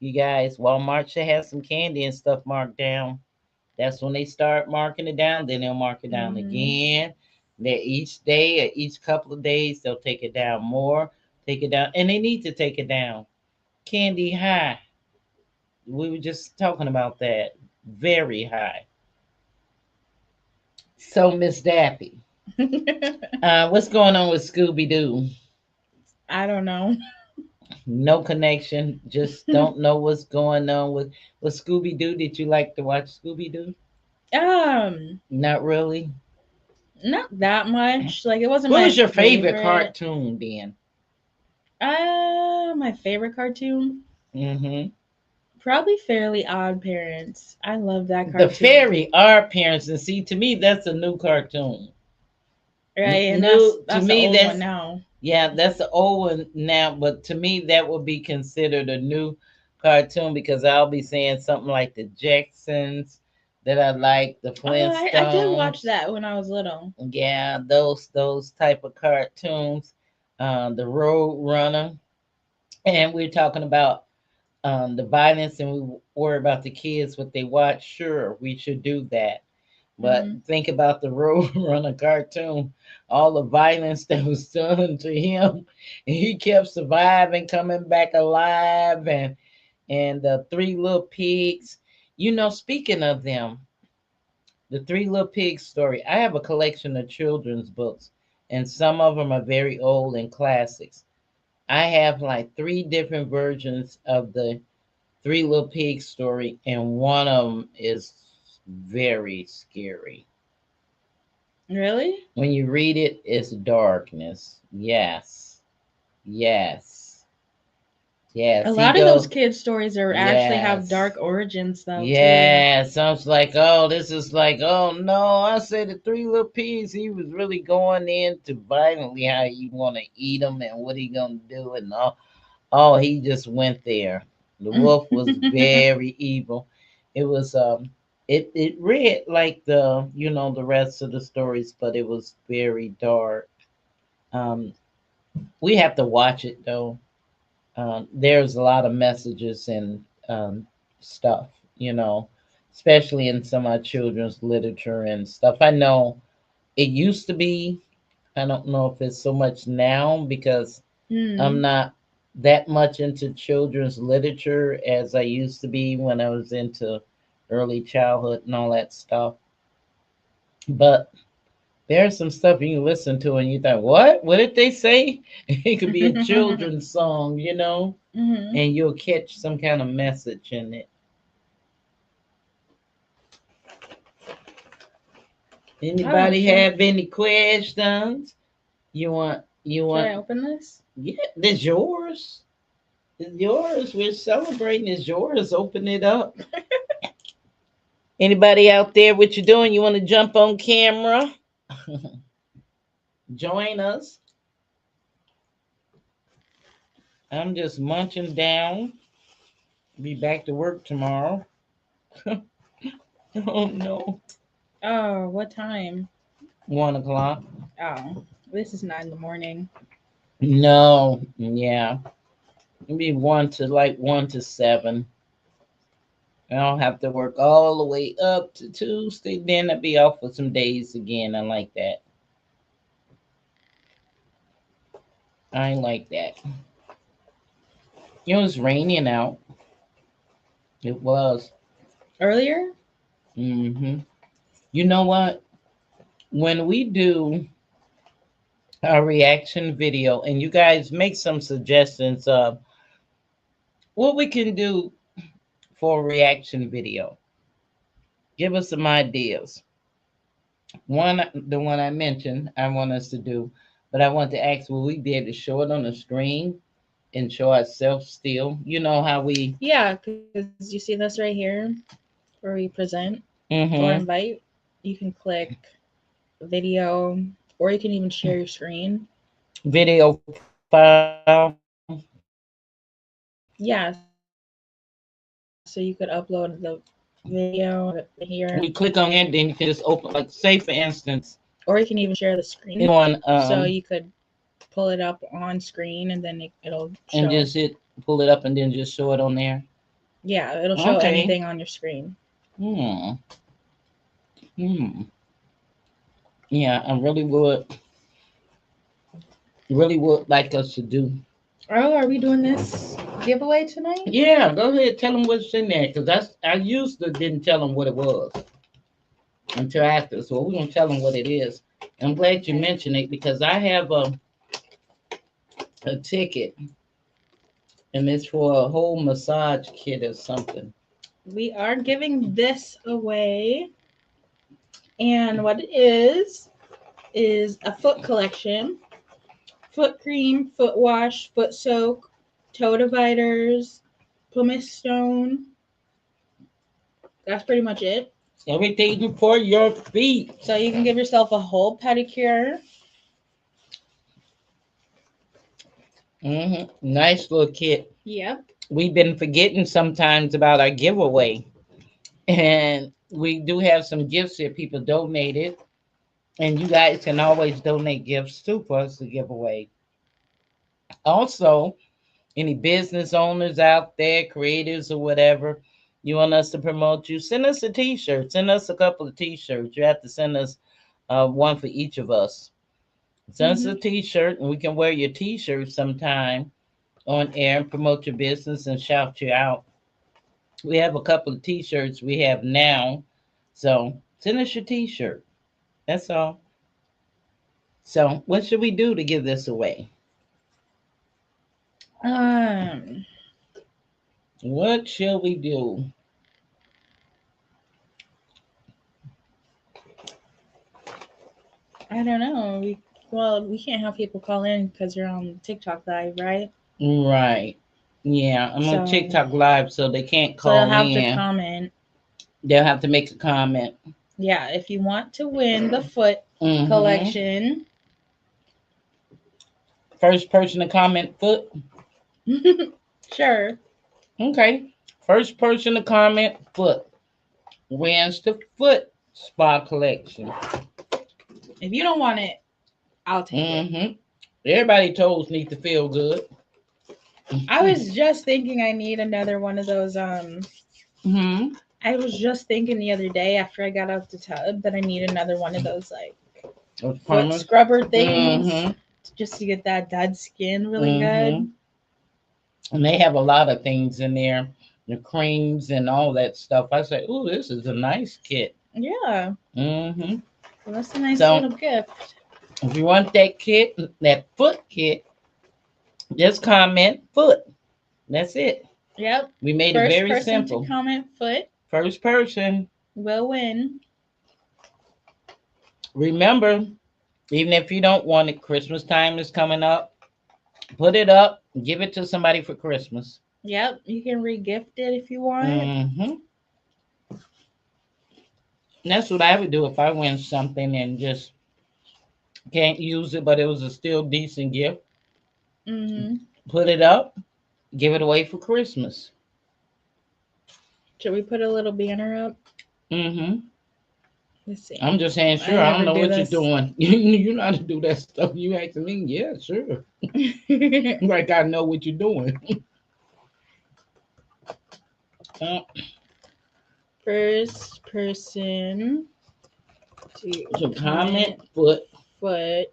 you guys, Walmart should have some candy and stuff marked down. That's when they start marking it down. Then they'll mark it down hmm again. That each day or each couple of days they'll take it down more, take it down, and they need to take it down. Candy high. We were just talking about that. Very high. So Miss Dappy, what's going on with Scooby Doo? I don't know. No connection. Just don't know what's going on with Scooby Doo. Did you like to watch Scooby Doo? Um, Not really. Not that much. Like it wasn't What my was your favorite favorite. cartoon then? My favorite cartoon, Mm-hmm. probably Fairly Odd Parents. I love that The cartoon. Fairy Our Parents, and see, to me, that's a new cartoon. Right, and that's New to that's the me, old one that's now. yeah, that's the old one now. But to me, that would be considered a new cartoon because I'll be saying something like the Jacksons that I like, the Oh, I did watch Flintstones. that when I was little. Yeah, those type of cartoons. The Road Runner, and we're talking about the violence, and we worry about the kids what they watch. Sure, we should do that. But hmm think about the Roadrunner cartoon, all the violence that was done to him, and he kept surviving, coming back alive, and the three little pigs. Speaking of them, the three little pigs story. I have a collection of children's books, and some of them are very old and classics. I have like three different versions of the Three Little Pigs story, and one of them is very scary. Really? When you read it, it's darkness. Yes. Yes. A Yes. He lot of those go. kids' stories are actually have Yes. dark origins though too. Yes. I was like, oh, this is like, oh no. I said the Three Little Pigs, he was really going into violently how he want to eat them and what he gonna do and all. Oh, he just went there. The wolf was very evil. It was it read like the rest of the stories, but it was very dark. Um we have to watch it though. There's a lot of messages and stuff, especially in some of our children's literature and stuff. I know it used to be. I don't know if it's so much now because I'm Hmm. not that much into children's literature as I used to be when I was into early childhood and all that stuff. But there's some stuff you can listen to and you think, what? What did they say? It could be a children's song, Hmm. and you'll catch some kind of message in it. Oh, Anybody should, have any questions? You should I want open this? Yeah, it's yours. It's yours. We're celebrating. It's yours. Open it up. Anybody out there, what you doing? You want to jump on camera? Join us. I'm just munching down. Be back to work tomorrow. Oh no. Oh, what time? 1 o'clock. Oh, this is 9 in the morning. No. Yeah. Maybe 1 to 7. I don't have to work all the way up to Tuesday. Then I'll be off for some days again. I like that. I like that. It was raining out. It was. Earlier? Hmm. You know what? When we do a reaction video, and you guys make some suggestions of what we can do for a reaction video, give us some ideas. The one I mentioned, I want us to do, but I want to ask, will we be able to show it on the screen and show ourselves still? You know how we. Yeah, because you see this right here where we present or Hmm. invite. You can click video, or you can even share your screen. Video file. Yeah, so you could upload the video here, When you click on it, then you can just open, like, say for instance, or you can even share the screen. on So you could pull it up on screen and then it'll and show. just pull it up and then just show it on there. Yeah, it'll show Okay. anything on your screen. Hmm. Hmm. Yeah, I really would like us to do. Oh, are we doing this giveaway tonight? Yeah, go ahead, tell them what's in there, because I used to didn't tell them what it was until after. So we're gonna tell them what it is. I'm glad you mentioned it because I have a ticket, and it's for a whole massage kit or something. We are giving this away. And what it is a foot collection: foot cream, foot wash, foot soak, toe dividers, pumice stone. That's pretty much it. Everything for your feet. So you can give yourself a whole pedicure. Nice little kit. Yep. We've been forgetting sometimes about our giveaway. And we do have some gifts that people donated. And you guys can always donate gifts too for us to give away. Also, any business owners out there, creatives or whatever, you want us to promote you, send us a t-shirt. Send us a couple of t-shirts. You have to send us one for each of us. Send us a t-shirt and we can wear your t-shirt sometime on air and promote your business and shout you out. We have a couple of t-shirts we have now. So send us your t-shirt. That's all. So what should we do to give this away? Um, What shall we do? I don't know. We can't have people call in because you're on TikTok live, right? Right. Yeah, I'm on So TikTok live, so they can't so they'll call have to in. comment. They'll have to make a comment. Yeah, if you want to win the foot Hmm. collection. First person to comment foot. Sure. Okay. First person to comment foot wins the foot spa collection. If you don't want it, I'll take it. Hmm. Everybody toes need to feel good. I was just thinking I need another one of those. Hmm. I was just thinking the other day after I got out the tub that I need another one of those foot scrubber things, Hmm. just to get that dead skin really good. And they have a lot of things in there. the creams and all that stuff. I said, "Ooh, this is a nice kit." Yeah. Mm-hmm. Well, that's a nice So little gift. if you want that kit, that foot kit, just comment foot. That's it. Yep. We made it First very person to simple. comment foot First person. will win. Remember, even if you don't want it, Christmas time is coming up. Put it up. Give it to somebody for Christmas. Yep. You can regift it if you want. Mm-hmm. That's what I would do if I win something and just can't use it, but it was a still decent gift. Mm-hmm. Put it up. Give it away for Christmas. Should we put a little banner up? Mm-hmm. Let's see. I'm just saying, I sure. I don't never know do what this. you're doing. You know how to do that stuff. You asking me? Yeah, sure. Like I know what you're doing. Uh, First person to so comment comment foot. foot.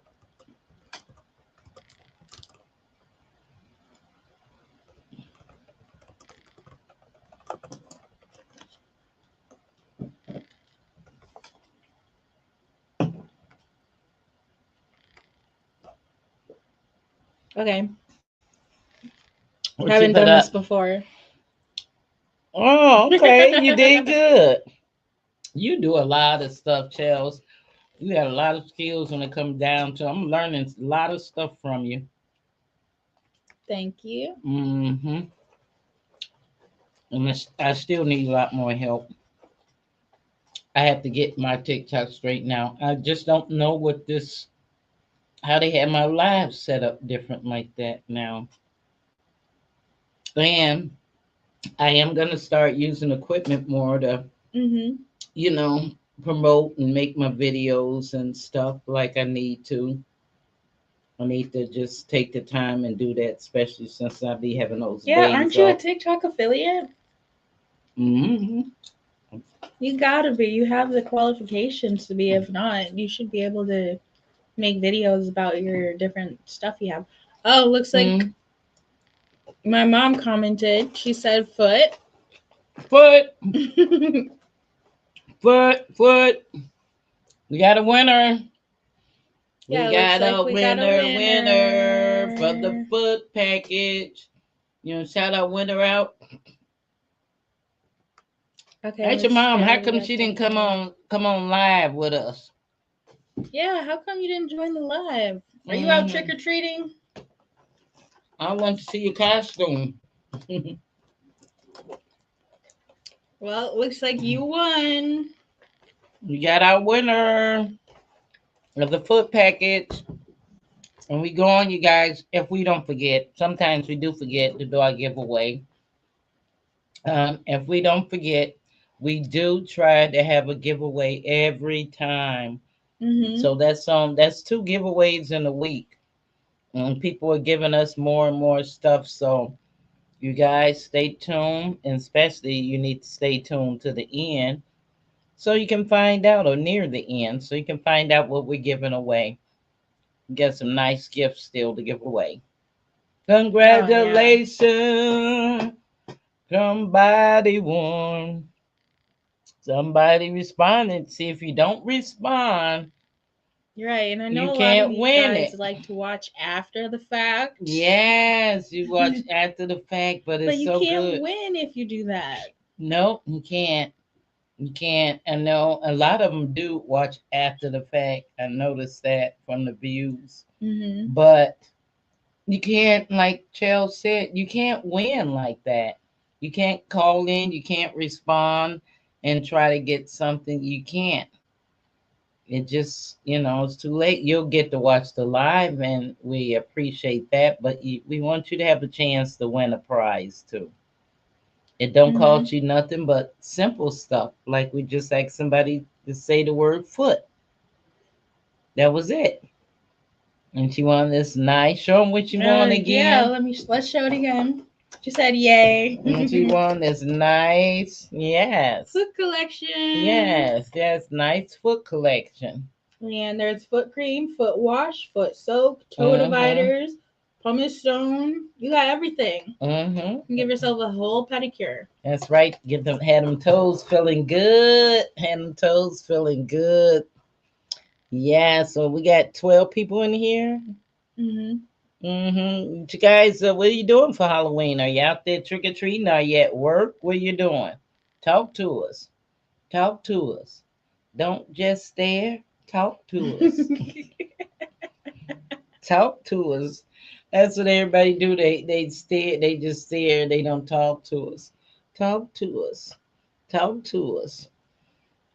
Okay. What you Haven't put done this up? before. Oh, okay. You did good. You do a lot of stuff, Chels. You got a lot of skills when it comes down to. I'm learning a lot of stuff from you. Thank you. Mm-hmm. And I still need a lot more help. I have to get my TikTok straight now. I just don't know what this, how they have my live set up different like that now. And I am gonna start using equipment more to, Mm-hmm. you know, promote and make my videos and stuff like I need to. I need to just take the time and do that, especially since I be having those Yeah, days aren't you a off. TikTok affiliate? Hmm. You gotta be. You have the qualifications to be. If not, you should be able to make videos about your different stuff you have. Oh, looks like Mm. my mom commented. She said foot. Foot, foot. We got a winner. We Yeah, looks got like a we got a winner for the winner. foot package. You know, shout out winner out. Okay, Ask your let's mom, how share come the she didn't thing. come on live with us? Yeah, how come you didn't join the live? Are you out trick Mhm. or treating? I want to see your costume. Well, it looks like you won. We got our winner of the foot package. And we go on, you guys, if we don't forget, sometimes we do forget to do our giveaway. If we don't forget, we do try to have a giveaway every time. Mm-hmm. So that's two giveaways in a week. And people are giving us more and more stuff. So you guys stay tuned, and especially you need to stay tuned to the end so you can find out, or near the end, so you can find out what we're giving away. Get some nice gifts still to give away. Oh yeah. Congratulations. Somebody won. Somebody responded. See, if you don't respond, You're right. And I you know a lot of can't you win guys it. like to watch after the fact. Yes, you watch after the fact, but But it's you so can't good. win if you do that. No, you can't. You can't. I know a lot of them do watch after the fact. I noticed that from the views. Mm-hmm. But you can't, like Chell said, you can't win like that. You can't call in, you can't respond and try to get something. You can't. It just, it's too late. You'll get to watch the live, and we appreciate that. But we want you to have a chance to win a prize too. It don't Mm-hmm. cost you nothing but simple stuff. Like we just asked somebody to say the word foot. That was it. And she won this nice. Show them what you won Yeah. again. Let's show it again. She said, "Yay!" And she won this nice, yes, Foot collection. yes, nice foot collection. And there's foot cream, foot wash, foot soap, toe Mm-hmm. dividers, pumice stone. You got everything. Mm-hmm. You can give yourself a whole pedicure. That's right. Had them toes feeling good. Had them toes feeling good. Yeah. So we got 12 people in here. Mm-hmm. Mm-hmm. You guys, what are you doing for Halloween? Are you out there trick or treating? Are you at work? What are you doing? Talk to us. Talk to us. Don't just stare. Talk to us. Talk to us. That's what everybody do. They stare. They just stare. They don't talk to us. Talk to us. Talk to us.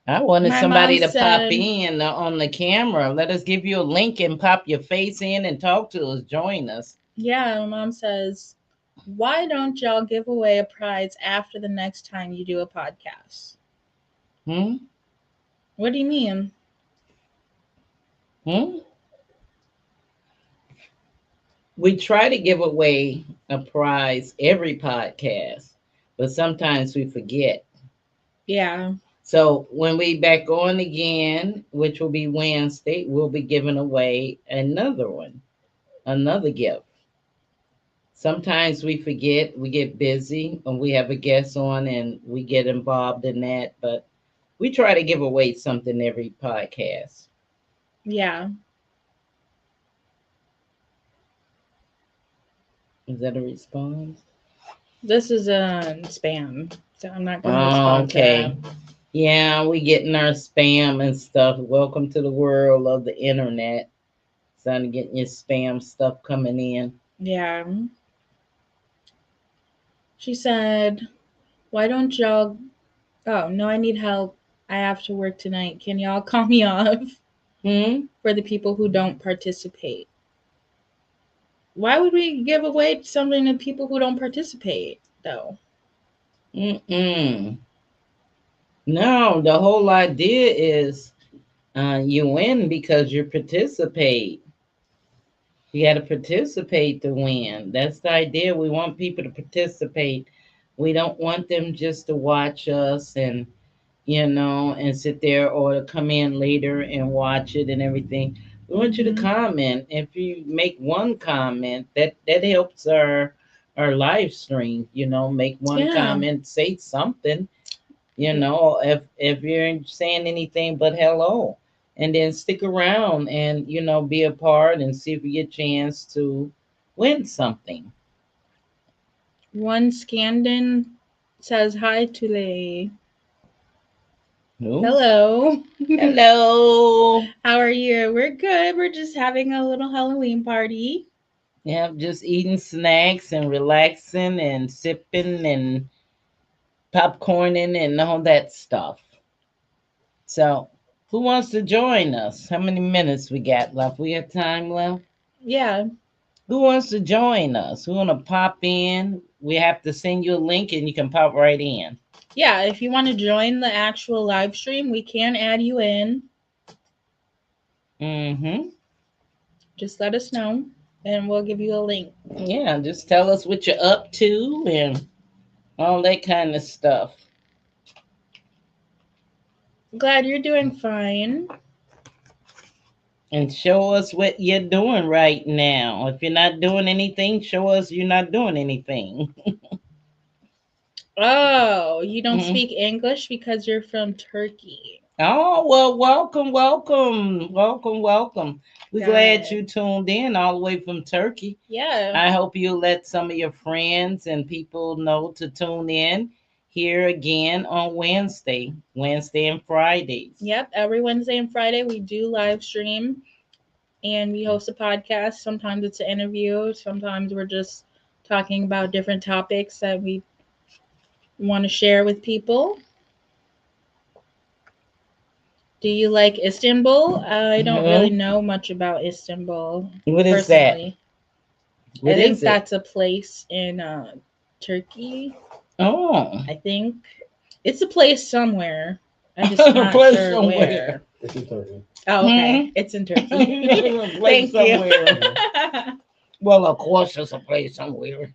I wanted My mom somebody to pop said, in on the camera. Let us give you a link and pop your face in and talk to us. Join us. yeah, my mom says, why don't y'all give away a prize after the next time you do a podcast? Hmm? What do you mean? Hmm? We try to give away a prize every podcast, but sometimes we forget. Yeah. So when we back on again, which will be Wednesday, we'll be giving away another one, another gift. Sometimes we forget, we get busy, and we have a guest on and we get involved in that, but we try to give away something every podcast. Yeah. Is that a response? This is a spam, so I'm not going to Oh, respond to that. okay. Yeah, we getting our spam and stuff. Welcome to the world of the internet. Starting getting your spam stuff coming in. Yeah. She said, why don't y'all? Oh, no, I need help. I have to work tonight. Can y'all call me off Hmm? for the people who don't participate? Why would we give away something to people who don't participate, though? Mm-mm. No, the whole idea is you win because you participate. You got to participate to win. That's the idea. We want people to participate. We don't want them just to watch us and sit there or to come in later and watch it and everything. We want you to Mm-hmm. comment. If you make one comment, that helps our live stream. Make one Yeah. comment, say something. If you're saying anything but hello, and then stick around and be a part and see if you get a chance to win something. One Scandin says hi to Lay. Who? Hello. Hello. How are you? We're good. We're just having a little Halloween party. Yeah, just eating snacks and relaxing and sipping and popcorning and all that stuff. So, who wants to join us? How many minutes we got left? We have time left? Yeah. Who wants to join us? Who want to pop in? We have to send you a link and you can pop right in. Yeah. If you want to join the actual live stream, we can add you in. Mm-hmm. Just let us know and we'll give you a link. Yeah, just tell us what you're up to and all that kind of stuff. Glad you're doing fine. And show us what you're doing right now. If you're not doing anything, show us you're not doing anything. Oh, you don't Mhm. speak English because you're from Turkey. Oh, well, welcome, welcome, welcome, welcome. We're Got glad it. you tuned in all the way from Turkey. Yeah. I hope you let some of your friends and people know to tune in here again on Wednesday and Fridays. Yep. Every Wednesday and Friday, we do live stream and we host a podcast. Sometimes it's an interview, sometimes we're just talking about different topics that we want to share with people. Do you like Istanbul? I don't really Mhm. know much about Istanbul What is that? personally. I What think is it? that's a place in Turkey. Oh, I think it's a place somewhere. I'm just not place sure somewhere. where. It's in Turkey. Oh, okay. Hmm. It's in Turkey. Place Thank you. somewhere. Well, of course, it's a place somewhere.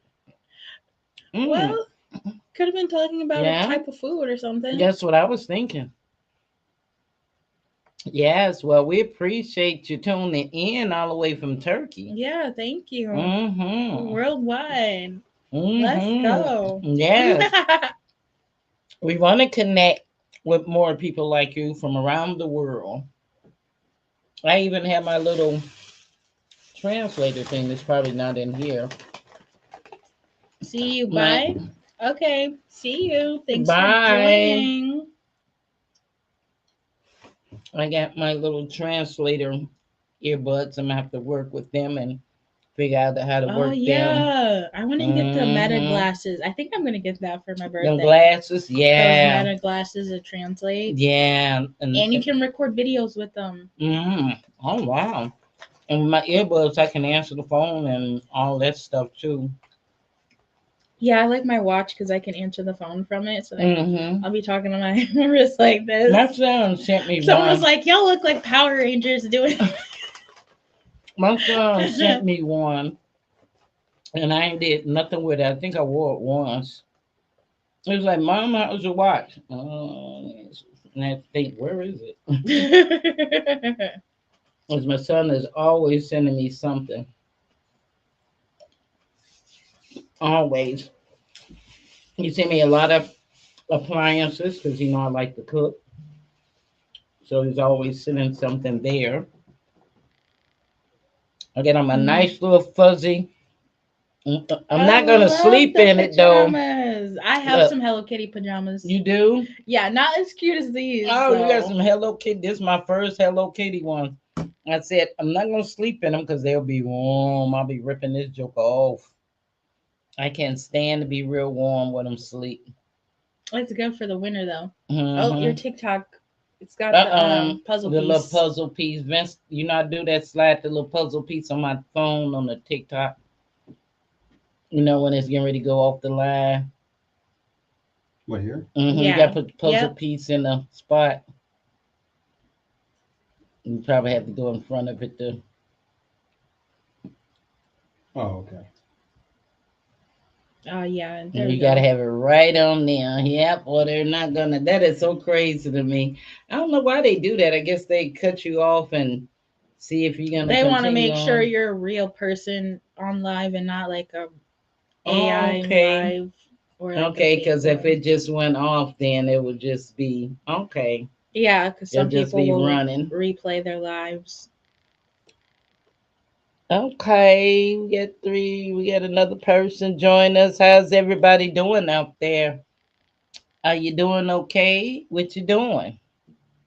Mm. Well, could have been talking about a Yeah, type of food or something. that's what I was thinking. Yes, well, we appreciate you tuning in all the way from Turkey. Yeah, thank you. Mm-hmm. Worldwide. Let's Mm-hmm. go. Yes. We want to connect with more people like you from around the world. I even have my little translator thing that's probably not in here. See you. My Bye. Okay. See you. Thanks for bye. joining. I got my little translator earbuds. I'm gonna have to work with them and figure out how to Oh work them. yeah. I want to get the meta Mm-hmm. glasses. I think I'm gonna get that for my Them birthday. glasses, Those yeah, meta glasses that translate. yeah, And you can record videos with them. oh wow. And with my earbuds, I can answer the phone and all that stuff too. Yeah, I like my watch because I can answer the phone from it. So like Mm-hmm. I'll be talking to my wrist like this. My son sent me Someone was one. like, "Y'all look like Power Rangers doing." My son sent me one, and I ain't did nothing with it. I think I wore it once. It was like, Mom, how's your watch? And I think, where is it? Because my son is always sending me something. Always. He sent me a lot of appliances because I like to cook. So he's always sending something there. I get him a Mhm. nice little fuzzy. I'm I not gonna love sleep the in it though. pajamas. I have Look, some Hello Kitty pajamas. you do? Yeah, not as cute as these Oh, you got though. some Hello Kitty. This is my first Hello Kitty one. I said I'm not gonna sleep in them because they'll be warm. I'll be ripping this joke off. I can't stand to be real warm when I'm asleep. It's good for the winter though. Oh, your Mm-hmm. TikTok. It's got the puzzle The little piece. puzzle piece. Vince, I do that slide the little puzzle piece on my phone on the TikTok. When it's getting ready to go off the line. What here? You got to Yeah. put the puzzle Yep. piece in the spot. You probably have to go in front of it to. Oh, okay. Oh yeah. There And we you got to go. have it right on there. Yep, or they're not gonna. That is so crazy to me. I don't know why they do that. I guess they cut you off and see if you're gonna They want to continue make sure on. you're a real person on live and not like a Oh, AI okay. live or like a Okay, fake because if one. it just went off, then it would just be okay. Yeah, because It'll some just people be will running. replay their lives. Okay, we got three. We got another person join us. How's everybody doing out there? Are you doing okay? What you doing?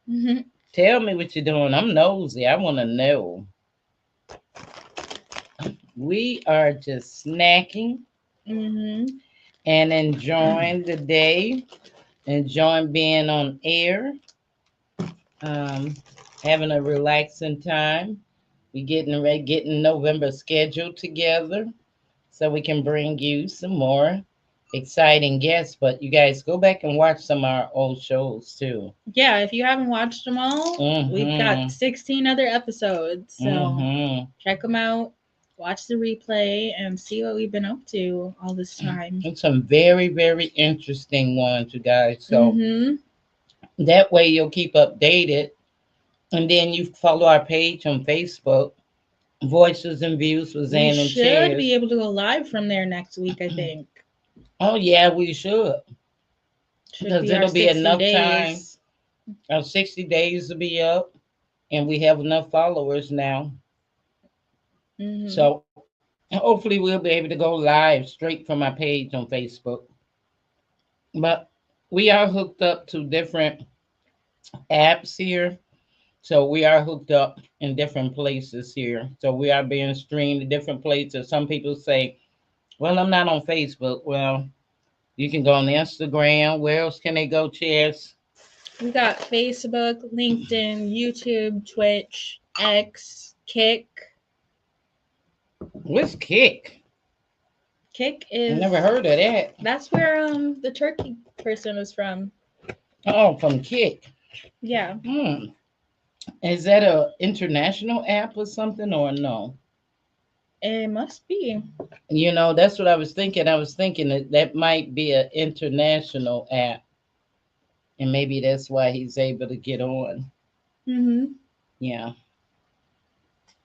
Hmm. Tell me what you're doing. I'm nosy. I want to know. We are just snacking Hmm. and enjoying the day, enjoying being on air, um, having a relaxing time. We getting November scheduled together so we can bring you some more exciting guests. But you guys go back and watch some of our old shows too. Yeah, if you haven't watched them all, we've got Mm-hmm. 16 other episodes. So Mm-hmm. check them out, watch the replay, and see what we've been up to all this time. And some very, very interesting ones, you guys. So Hmm. that way you'll keep updated. And then you follow our page on Facebook, Voices and Views with We Zan and should be Chairs. able to go live from there next week, I think. Oh yeah, we should. Should Because be our it'll be 60 enough time. days. Our 60 days will be up and we have enough followers now. Hmm. So hopefully we'll be able to go live straight from my page on Facebook. But we are hooked up to different apps here. So we are hooked up in different places here. So we are being streamed to different places. Some people say, well, I'm not on Facebook. Well, you can go on Instagram. Where else can they go, Chess? We got Facebook, LinkedIn, YouTube, Twitch, X, Kick. What's Kick? Kick I never is heard of that. that's where the turkey person is from. Oh, from Kick. Yeah, Hmm. Is that a international app or something or no? it must be. That's what I was thinking. I was thinking that might be an international app, and maybe that's why he's able to get on. Mm-hmm. Yeah.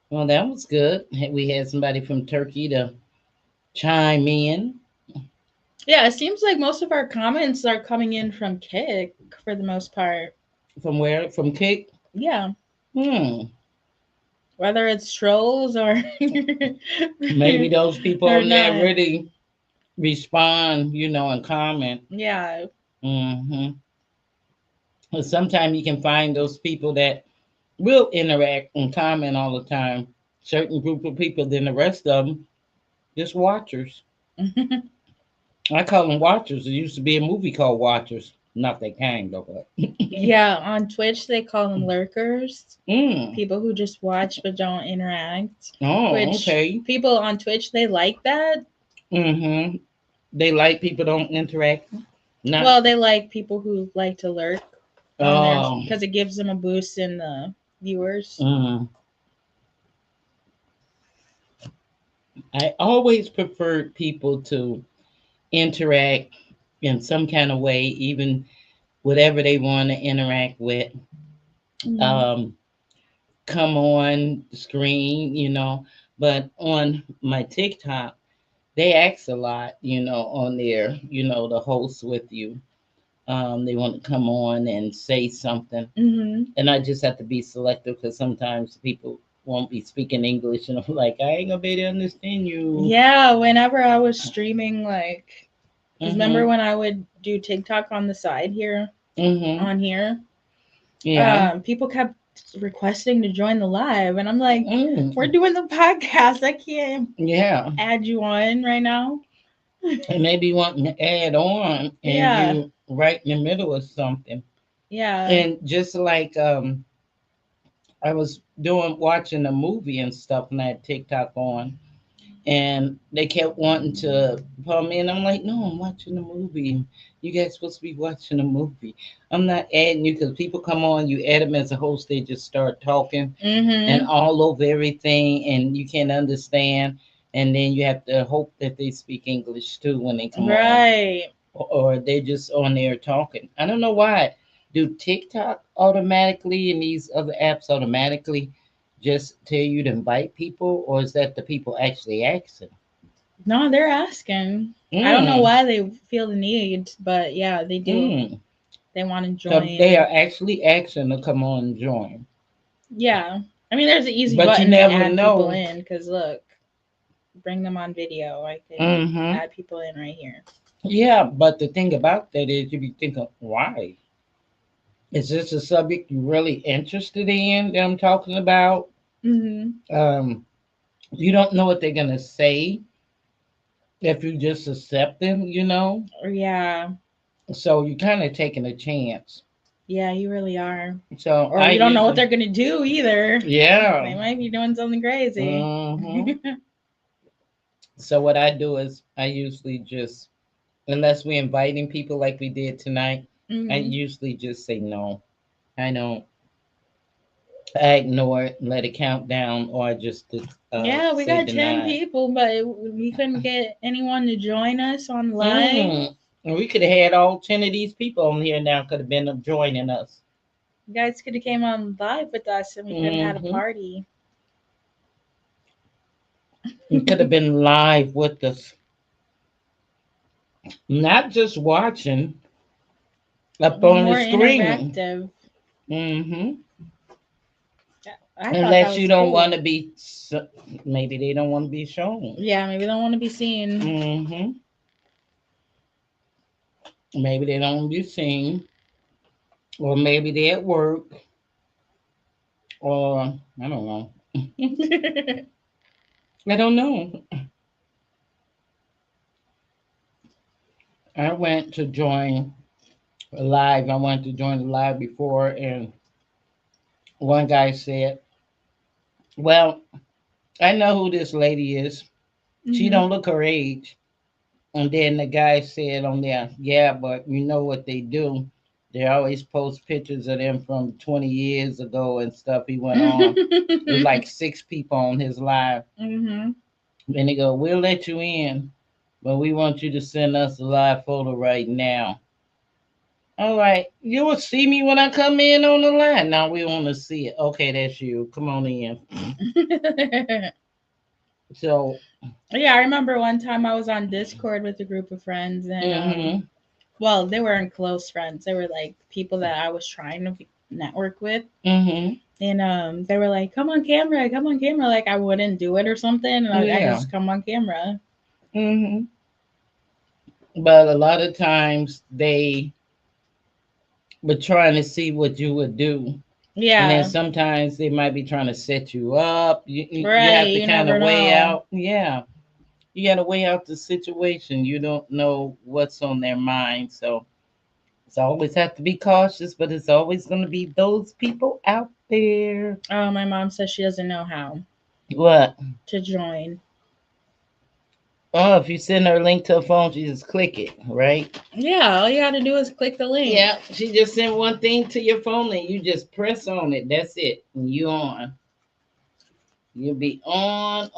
Well, that was good. We had somebody from Turkey to chime in. Yeah, it seems like most of our comments are coming in from Kick for the most part. From where? From Kick? Yeah, Hmm. whether it's trolls or Maybe those people or on there not. really respond, and comment. Yeah. Mm-hmm. But sometimes you can find those people that will interact and comment all the time. Certain group of people, then the rest of them just watchers. I call them watchers. There used to be a movie called Watchers. Not that kind though, but Yeah, on Twitch they call them lurkers. mm. People who just watch but don't interact. Oh, Which okay. people on Twitch they like that. Mm-hmm. They like people don't interact. Not Well, they like people who like to lurk on there oh. because it gives them a boost in the viewers. Mm. I always preferred people to interact in some kind of way, even whatever they want to interact with. Mhm. Um, come on screen, but on my TikTok, they ask a lot, on there, the host with you. They want to come on and say something. Mhm. And I just have to be selective because sometimes people won't be speaking English and I'm like, I ain't gonna be able to understand you. Yeah, whenever I was streaming, like, because remember Mm-hmm. when I would do TikTok on the side here, Mm-hmm. on here, Yeah. people kept requesting to join the live, and I'm like, we're Mm. doing the podcast. I can't Yeah. add you on right now. And maybe wanting to add on and Yeah, you right in the middle of something. yeah. And just like I was doing watching a movie and stuff and I had TikTok on and they kept wanting to pull me in. I'm like, no, I'm watching a movie. You guys supposed to be watching a movie. I'm not adding you because people come on, you add them as a host, they just start talking and Mhm. all over everything, and you can't understand. And then you have to hope that they speak English too when they come on, Right. or they're just on there talking. I don't know why. Do TikTok automatically and these other apps automatically just tell you to invite people, or is that the people actually asking? No, they're asking. I don't know Mm, why they feel the need, but yeah, they do. mm. They want to So they are join. actually asking to come on and join. Yeah. I mean, there's an easy But you button to never add people know. in because look, bring them on video. I can Hmm. add people in right here. Yeah, but the thing about that is you be thinking, why? Is this a subject you're really interested in that I'm talking about? Mm-hmm. Um, you don't know what they're gonna say if you just accept them. Yeah. So you're kind of taking a chance. Yeah, you really are. So Or I you don't know what they're usually, gonna do either. yeah. They might be doing something crazy. Hmm. So what I do is I usually just, unless we're inviting people like we did tonight, I Hmm. usually just say no. I don't. I ignore it and let it count down, or I just Yeah, we say got 10 deny. people, but we couldn't get anyone to join us on live. Mm. And we could have had all 10 of these people on here now, could have been joining us. You guys could have came on live with us and we could have had a Hmm. party. You could have been live with us, not just watching up on the More screen. interactive. Hmm. I thought that Unless was you don't want cool. to be, maybe they don't want to be shown. Yeah, maybe they don't want to be seen. Hmm. Maybe they don't want to be seen, or maybe they're at work, or I don't know. I don't know. I went to join live. I wanted to join the live before, and one guy said, "Well, I know who this lady is. She Hmm. don't look her age." And then the guy said on there, "Yeah, but you know what they do? They always post pictures of them from 20 years ago and stuff." He went on. It was like 6 people on his live. Hmm. Then they go, "We'll let you in, but we want you to send us a live photo right now." All right. You will see me when I come in on the line. Now we want to see it. Okay, that's you. Come on in. So, Yeah, I remember one time I was on Discord with a group of friends, and mm-hmm, well, they weren't close friends. They were like people that I was trying to network with, mm-hmm. and they were like, "Come on camera, come on camera." Like I wouldn't do it or something, and I Yeah. just come on camera. Mm-hmm. But a lot of times they were trying to see what you would do. And then Yeah, sometimes they might be trying to set you up. You right. have to You kind of never weigh know. out. Yeah. You got to weigh out the situation. You don't know what's on their mind. So it's always have to be cautious, but it's always going to be those people out there. Oh, my mom says she doesn't know how What? to join. Oh, if you send her a link to her phone, she just click it, right? Yeah, all you got to do is click the link. Yeah, she just sent one thing to your phone and you just press on it. That's it. And you on. You'll be on.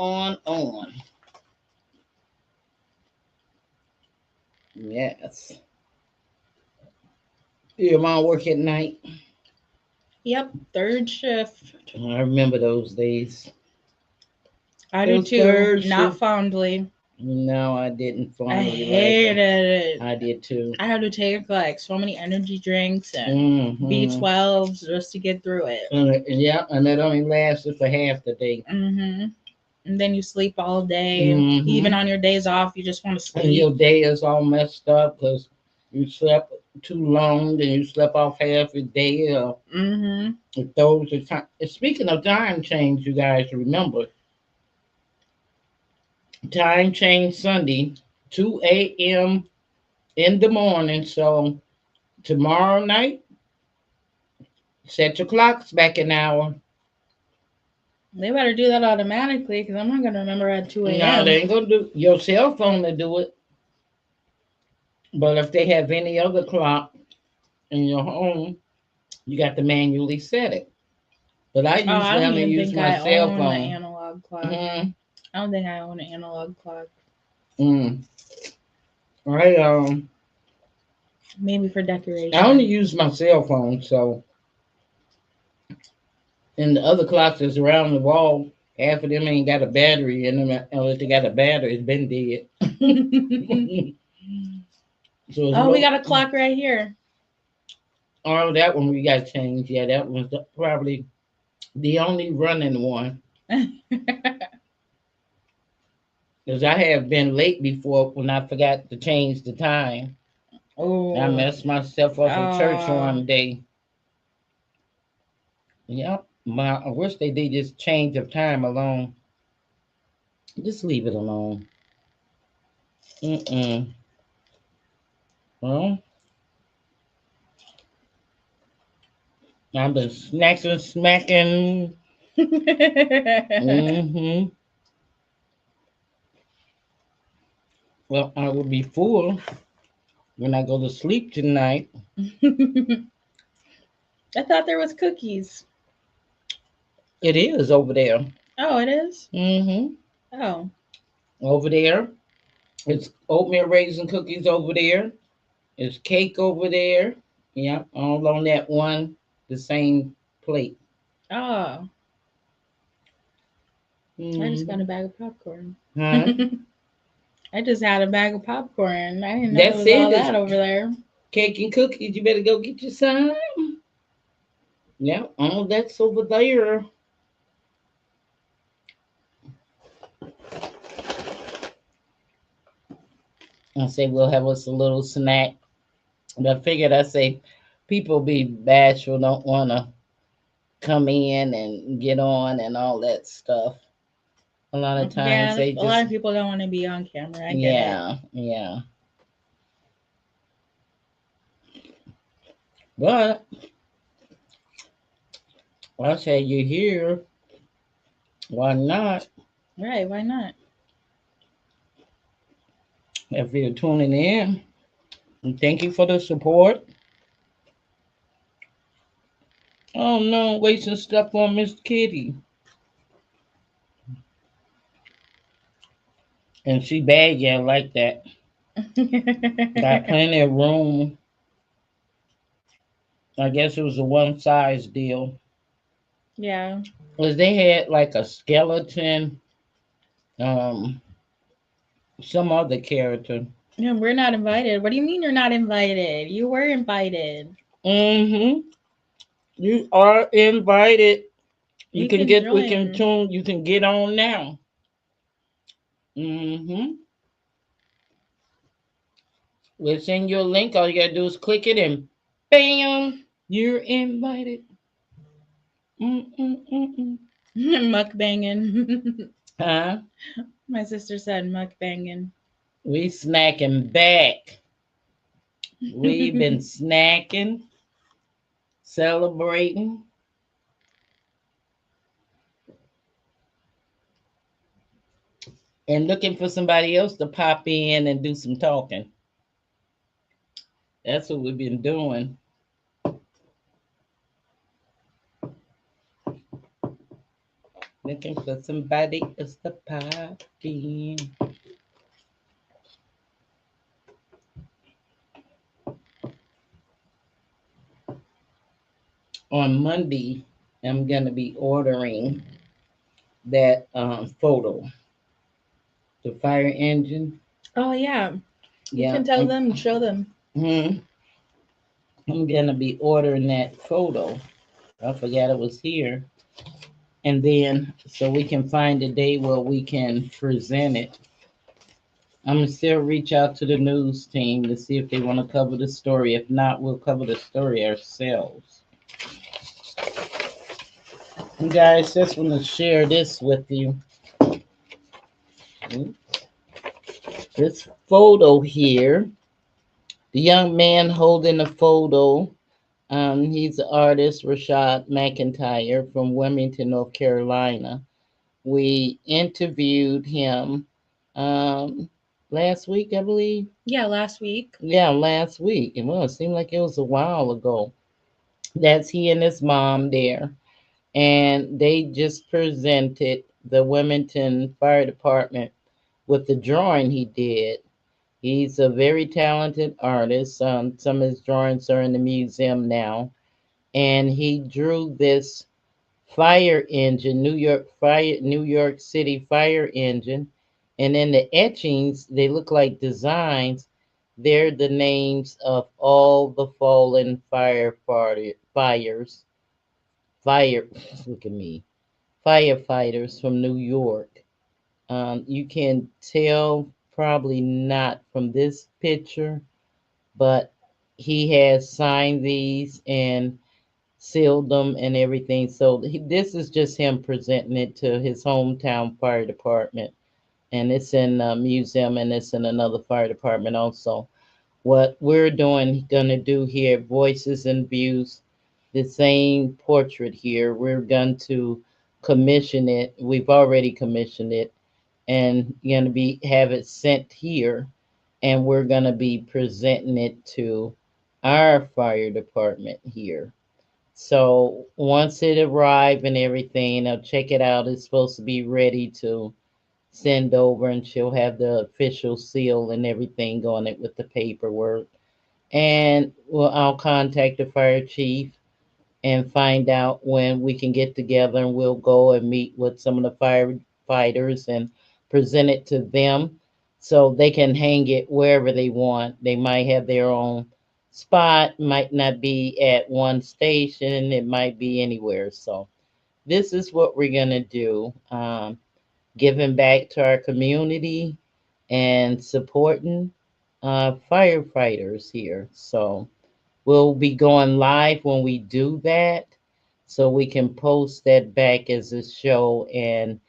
Yes. Your mom work at night. Yep, third shift. I remember those days. I do Those too. third Not shift. fondly. No, I didn't I fondly like hated them. it. I did too. I had to take like so many energy drinks and Mm-hmm. B12s just to get through it. Yeah, and that only lasted for half the day. hmm And then you sleep all day. Even Mm-hmm. on your days off, you just want to And sleep. your day is all messed up because you slept too long, then you slept off half your day. hmm If those are time. Speaking of time change, you guys remember time change Sunday, 2 a.m. in the morning. So tomorrow night, set your clocks back an hour. They better do that automatically because I'm not going to remember at 2 No, they a.m. ain't gonna do your cell phone to do it. But if they have any other clock in your home, you got to manually set it. But I Oh, I usually don't only even use think my I cell own an phone. analog clock. Mm-hmm. I don't think I own an analog clock. Mm. I Maybe for I only decoration. use my cell phone, so and the other clocks that's around the wall, half of them ain't got a battery in them. Unless they got a battery, it's been dead. So it's Oh, we low. got a clock right here. Oh, that one we got changed. Yeah, that was probably the only running one. Because I have been late before when I forgot to change the time. I Oh, messed myself up in church uh, one day. Yep. I wish they did just change of time alone. Just leave it alone. Mm-mm. Well, I've been snacking, smacking. Mm-hmm. Well, I will be full when I go to sleep tonight. I thought there was cookies. It is over there. Oh, it is? Mm-hmm. Oh. Over there. It's oatmeal raisin cookies over there. It's cake over there. Yep, all on that one, the same plate. Oh. I just got a Mm-hmm. bag of popcorn. Huh? I just had a bag of popcorn. I didn't know there That's was all it. It's that over there. cake and cookies. You better go get you some. Yeah, all that's over there. I say we'll have us a little snack. But I figured I say people be bashful, don't want to come in and get on and all that stuff. A lot of times Yeah, they a lot just, of people don't want to be on camera. I get it. yeah, yeah. But I say you're here. Why not? Right, why not? If you're tuning in, and thank you for the support. Oh no, wasting stuff on Miss Kitty. And she bad, yeah, like that. Got plenty of room. I guess it was a one size deal. Yeah. Was they had like a skeleton, um, some other character. And we're not invited. What do you mean you're not invited? You were invited. Mm-hmm. You are invited. You You can can get, we can join. tune, you can get on now. Mm-hmm. We'll send you a link. All you gotta do is click it and bam, you're invited. Mm-mm-mm-mm. Mukbanging. Huh? My sister said mukbanging. We snacking back. We've been snacking, celebrating, and looking for somebody else to pop in and do some talking. That's what we've been doing. Looking for somebody else to pop in. On Monday, I'm gonna be ordering that photo, the fire engine. Oh yeah. You Yeah, can tell them, show them. mhm. I'm gonna be ordering that photo. I forgot it was here, and then so we can find a day where we can present it. I'm gonna still reach out to the news team to see if they want to cover the story. If not, we'll cover the story ourselves. You guys, just want to share this with you. This photo here, the young man holding the photo. He's the artist Rashad McIntyre from Wilmington, North Carolina. We interviewed him um, last week, I believe. Yeah, last week. Yeah, last week. It seemed like it was a while ago. That's he and his mom there. And they just presented the Wilmington Fire Department with the drawing he did. He's a very talented artist. Some of his drawings are in the museum now. And he drew this fire engine, New York City fire engine. And then the etchings, they look like designs. They're the names of all the fallen fire, look at me, firefighters from New York. You can tell probably not from this picture, but he has signed these and sealed them and everything. So this is just him presenting it to his hometown fire department, and it's in a museum and it's in another fire department also. What we're doing, gonna do here, Voices and Views, the same portrait here. We're going to commission it. We've already commissioned it, and gonna be have it sent here, and we're gonna be presenting it to our fire department here. So once it arrive and everything, I'll check it out. It's supposed to be ready to send over, and she'll have the official seal and everything on it with the paperwork. And well, I'll contact the fire chief and find out when we can get together, and we'll go and meet with some of the firefighters and present it to them so they can hang it wherever they want. They might have their own spot, might not be at one station, it might be anywhere. So this is what we're going to do, giving back to our community and supporting firefighters here. So we'll be going live when we do that, so we can post that back as a show and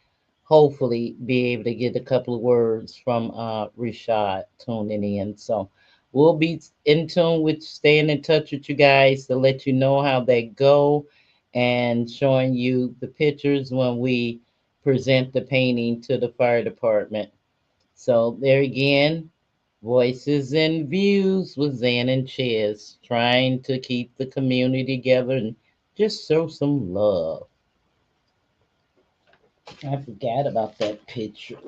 hopefully be able to get a couple of words from Rashad tuning in. So we'll be in tune with staying in touch with you guys to let you know how they go and showing you the pictures when we present the painting to the fire department. So there again, Voices and Views with Zan and Chiz, trying to keep the community together and just show some love. I forgot about that picture.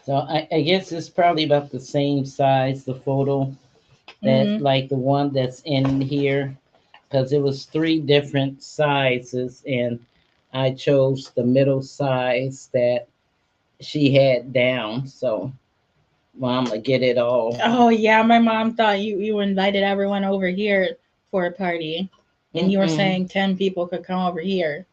So I guess it's probably about the same size, the photo. that Mhm. like the one that's in here, because it was three different sizes, and I chose the middle size that she had down. So I'm gonna get it all. Oh yeah, my mom thought you invited everyone over here for a party, and you were Mm-mm. saying 10 people could come over here.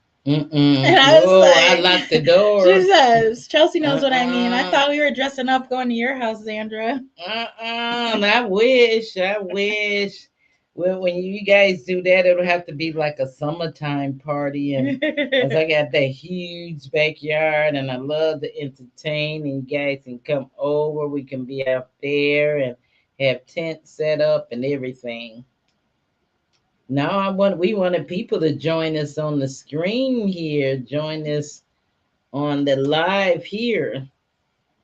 And Mm-mm. I was Whoa, I like, locked the she door. says, Chelsea knows what I mean. I Uh-uh. thought we were dressing up going to your house, Sandra. I wish. I wish. Well, when you guys do that, it'll have to be like a summertime party, and as I got that huge backyard, and I love to entertain, and you guys can come over. We can be out there and have tents set up and everything. Now we wanted people to join us on the screen here, join us on the live here,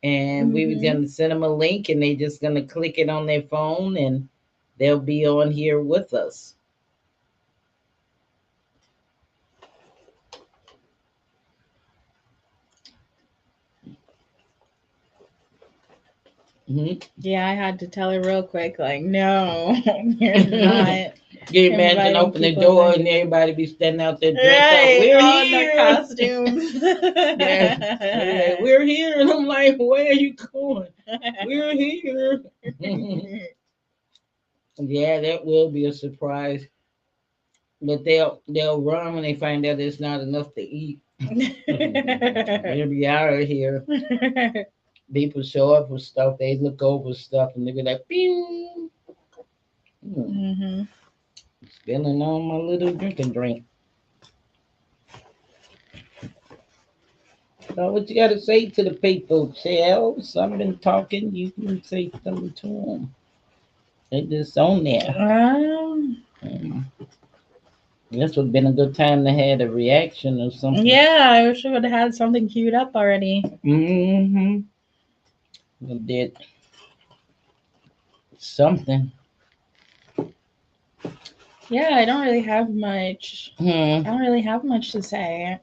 and we were Hmm. gonna send them a link, and they just gonna click it on their phone, and they'll be on here with us. Mhm. Yeah, I had to tell her real quick, like, no, you're not Can you imagine inviting open the people door over. and everybody be standing out there dressed up? Right, We're all in their here. costumes. Yeah, yeah, we're here, and I'm like, where are you going? We're here. Yeah, that will be a surprise. But they'll run when they find out there's not enough to eat. They'll be out of here. People show up with stuff, they look over stuff, and they be like, pew, Hmm. spilling on my little drinking drink. So what you got to say to the people, Shells? I've been talking. You can say something to them. They just on there. Um, Mm. This would have been a good time to have a reaction or something. yeah, I wish we would have had something queued up already. Mm-hmm. We did something. Yeah, I don't really have much. I Hmm. don't really have much to say.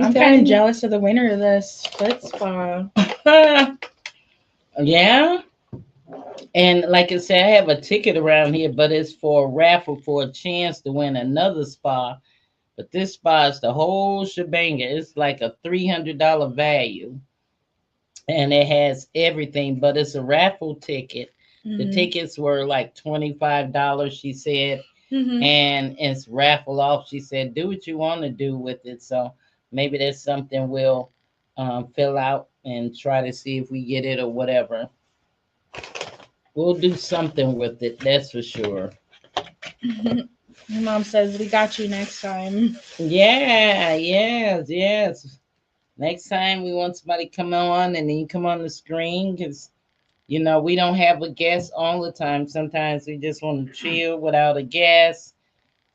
I'm kind of Okay. jealous of the winner of this split spa. Yeah. And like I said, I have a ticket around here, but it's for a raffle for a chance to win another spa. But this spa is the whole shebang. It's like a $300 value, and it has everything. But it's a raffle ticket. The Hmm. tickets were like $25, she said, Hmm. and it's raffle off. She said, "Do what you want to do with it." So maybe that's something we'll fill out and try to see if we get it or whatever. We'll do something with it, that's for sure. My mom says we got you next time. Yeah, yes, yes. Next time we want somebody to come on, and then you come on the screen, because we don't have a guest all the time. Sometimes we just want to chill without a guest,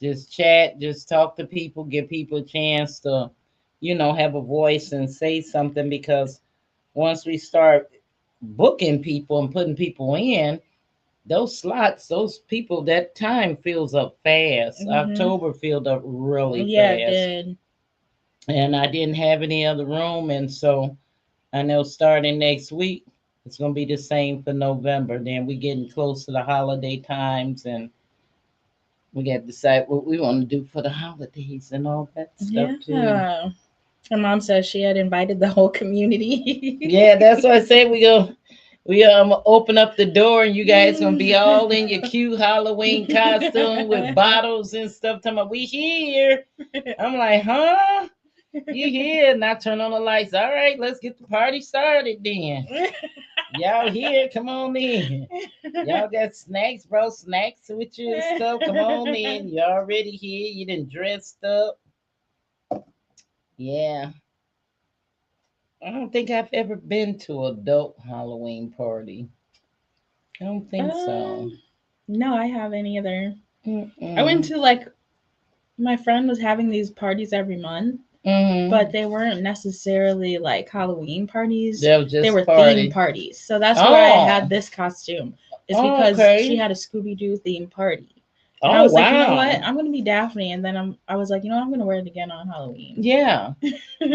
just chat, just talk to people, give people a chance to, have a voice and say something. Because once we start booking people and putting people in, those slots, those people, that time fills up fast. Hmm. October filled up really Yeah, it fast. did. And I didn't have any other room. And so I know starting next week, it's going to be the same for November. Then we getting close to the holiday times, and we got to decide what we want to do for the holidays and all that stuff too. Yeah. My mom says she had invited the whole community. Yeah, that's what I say. We open up the door, and you guys gonna be all in your cute Halloween costume with bottles and stuff. Talking about we here. I'm like, huh? You here? And I turn on the lights. All right, let's get the party started then. Y'all here? Come on in. Y'all got snacks, bro? Snacks with you and stuff. Come on in. You already here. You done dressed up. Yeah. I don't think I've ever been to adult Halloween party. I don't think so. um, no, I haven't either. I went Mm-mm. to like my friend was having these parties every month, but Mm-hmm. they weren't necessarily like Halloween parties. That was They just were theme party. parties. So that's why I Oh, had this costume. Is oh, because she okay. had a Scooby Doo theme party. And I Oh, was like, you know what? wow. I'm gonna be Daphne, and then I was like, I'm gonna wear it again on Halloween. Yeah.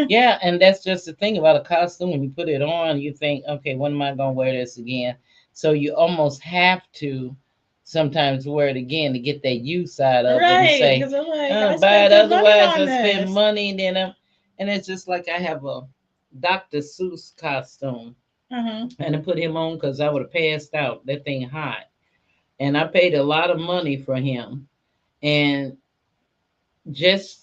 Yeah, and that's just the thing about a costume. When you put it on, you think, okay, when am I gonna wear this again? So you almost have to sometimes wear it again to get that use out of it and Right. say, Because I'm like, I buy it. spent good money Otherwise, on I spend this. money. And then and it's just like I have a Dr. Seuss costume, Uh-huh. and I put him on because I would have passed out. That thing hot, and I paid a lot of money for him, and just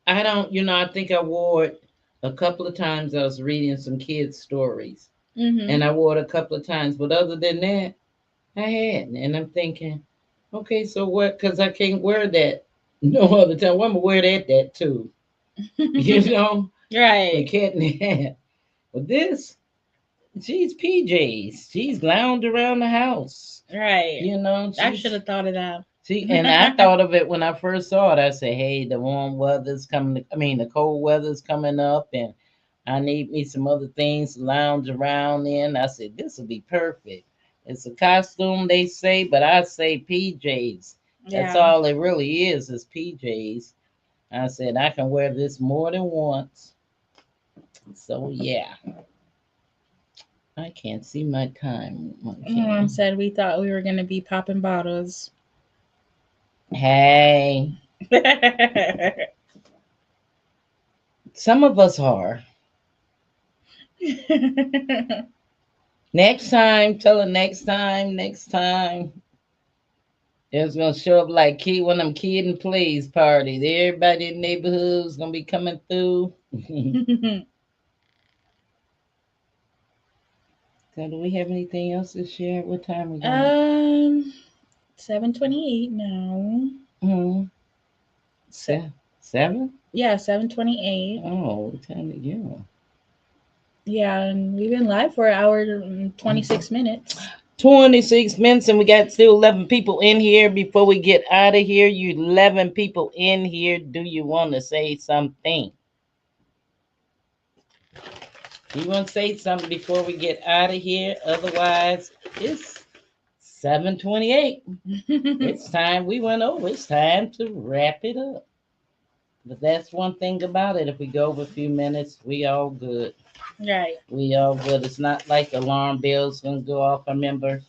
I don't, I think I wore it a couple of times. I was reading some kids' stories, Mm-hmm. and I wore it a couple of times. But other than that, I hadn't. And I'm thinking, okay, so what? Because I can't wear that no other time. Well, I'm gonna wear that too, you know, the Right. cat in the hat. But this, she's PJs. She's lounged around the house. Right. I She's should have thought of that. See, and I thought of it when I first saw it. I said, "Hey, the warm weather's coming. The cold weather's coming up, and I need me some other things to lounge around in." I said, "This will be perfect." It's a costume, they say, but I say PJs. That's Yeah. all it really is PJs. I said I can wear this more than once. So yeah, I can't see my time. Mom said we thought we were going to be popping bottles. Hey, some of us are. Next time, tell her next time. It's gonna show up like one of them kid and plays parties. Everybody in the neighborhood's gonna be coming through. So do we have anything else to share? What time we going? 7:28 now. Hmm. 7? Yeah, 7:28. Oh, what time to go? Yeah, and we've been live for an hour and 26 minutes. 26 minutes, and we got still 11 people in here before we get out of here. You 11 people in here. Do you want to say something? You want to say something before we get out of here? Otherwise, it's 7:28. It's time. We went over. It's time to wrap it up. But that's one thing about it. If we go over a few minutes, we all good. Right. We all good. It's not like alarm bells gonna go off. I remember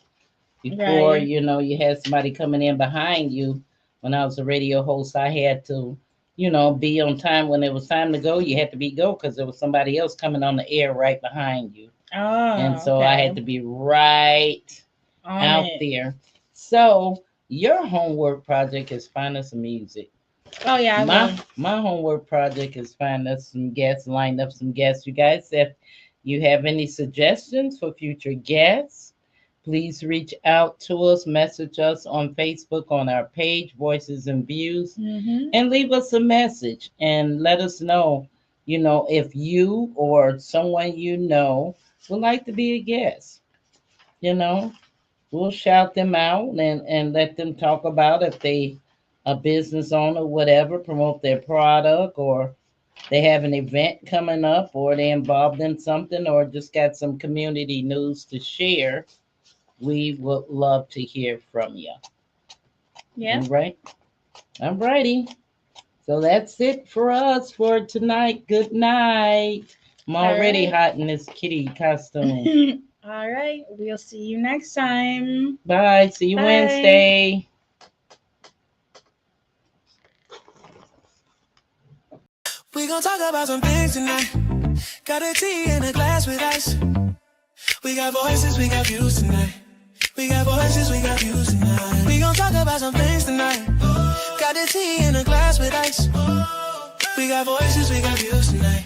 before, Right. you had somebody coming in behind you. When I was a radio host, I had to, be on time. When it was time to go, you had to go because there was somebody else coming on the air right behind you. Oh, And so I had to be right on out it. there. So your homework project is find us some music. Oh yeah, My homework project is find us some guests, line up some guests. You guys, if you have any suggestions for future guests, please reach out to us, message us on Facebook on our page, Voices and Views, and leave us a message and let us know, if you or someone would like to be a guest. We'll shout them out and let them talk about if they a business owner, whatever, promote their product, or they have an event coming up, or they involved in something, or just got some community news to share. We would love to hear from you. Yeah. All right. All righty. So that's it for us for tonight. Good night. I'm already hot in this kitty costume. All right. We'll see you next time. Bye. See you Bye. Wednesday. We gon' talk about some things tonight. Got a tea in a glass with ice. We got voices, we got views tonight. We got voices, we got views tonight. We gon' talk about some things tonight. Got a tea in a glass with ice. We got voices, we got views tonight.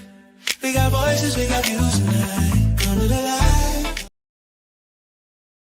We got voices, we got views tonight. Come to the light.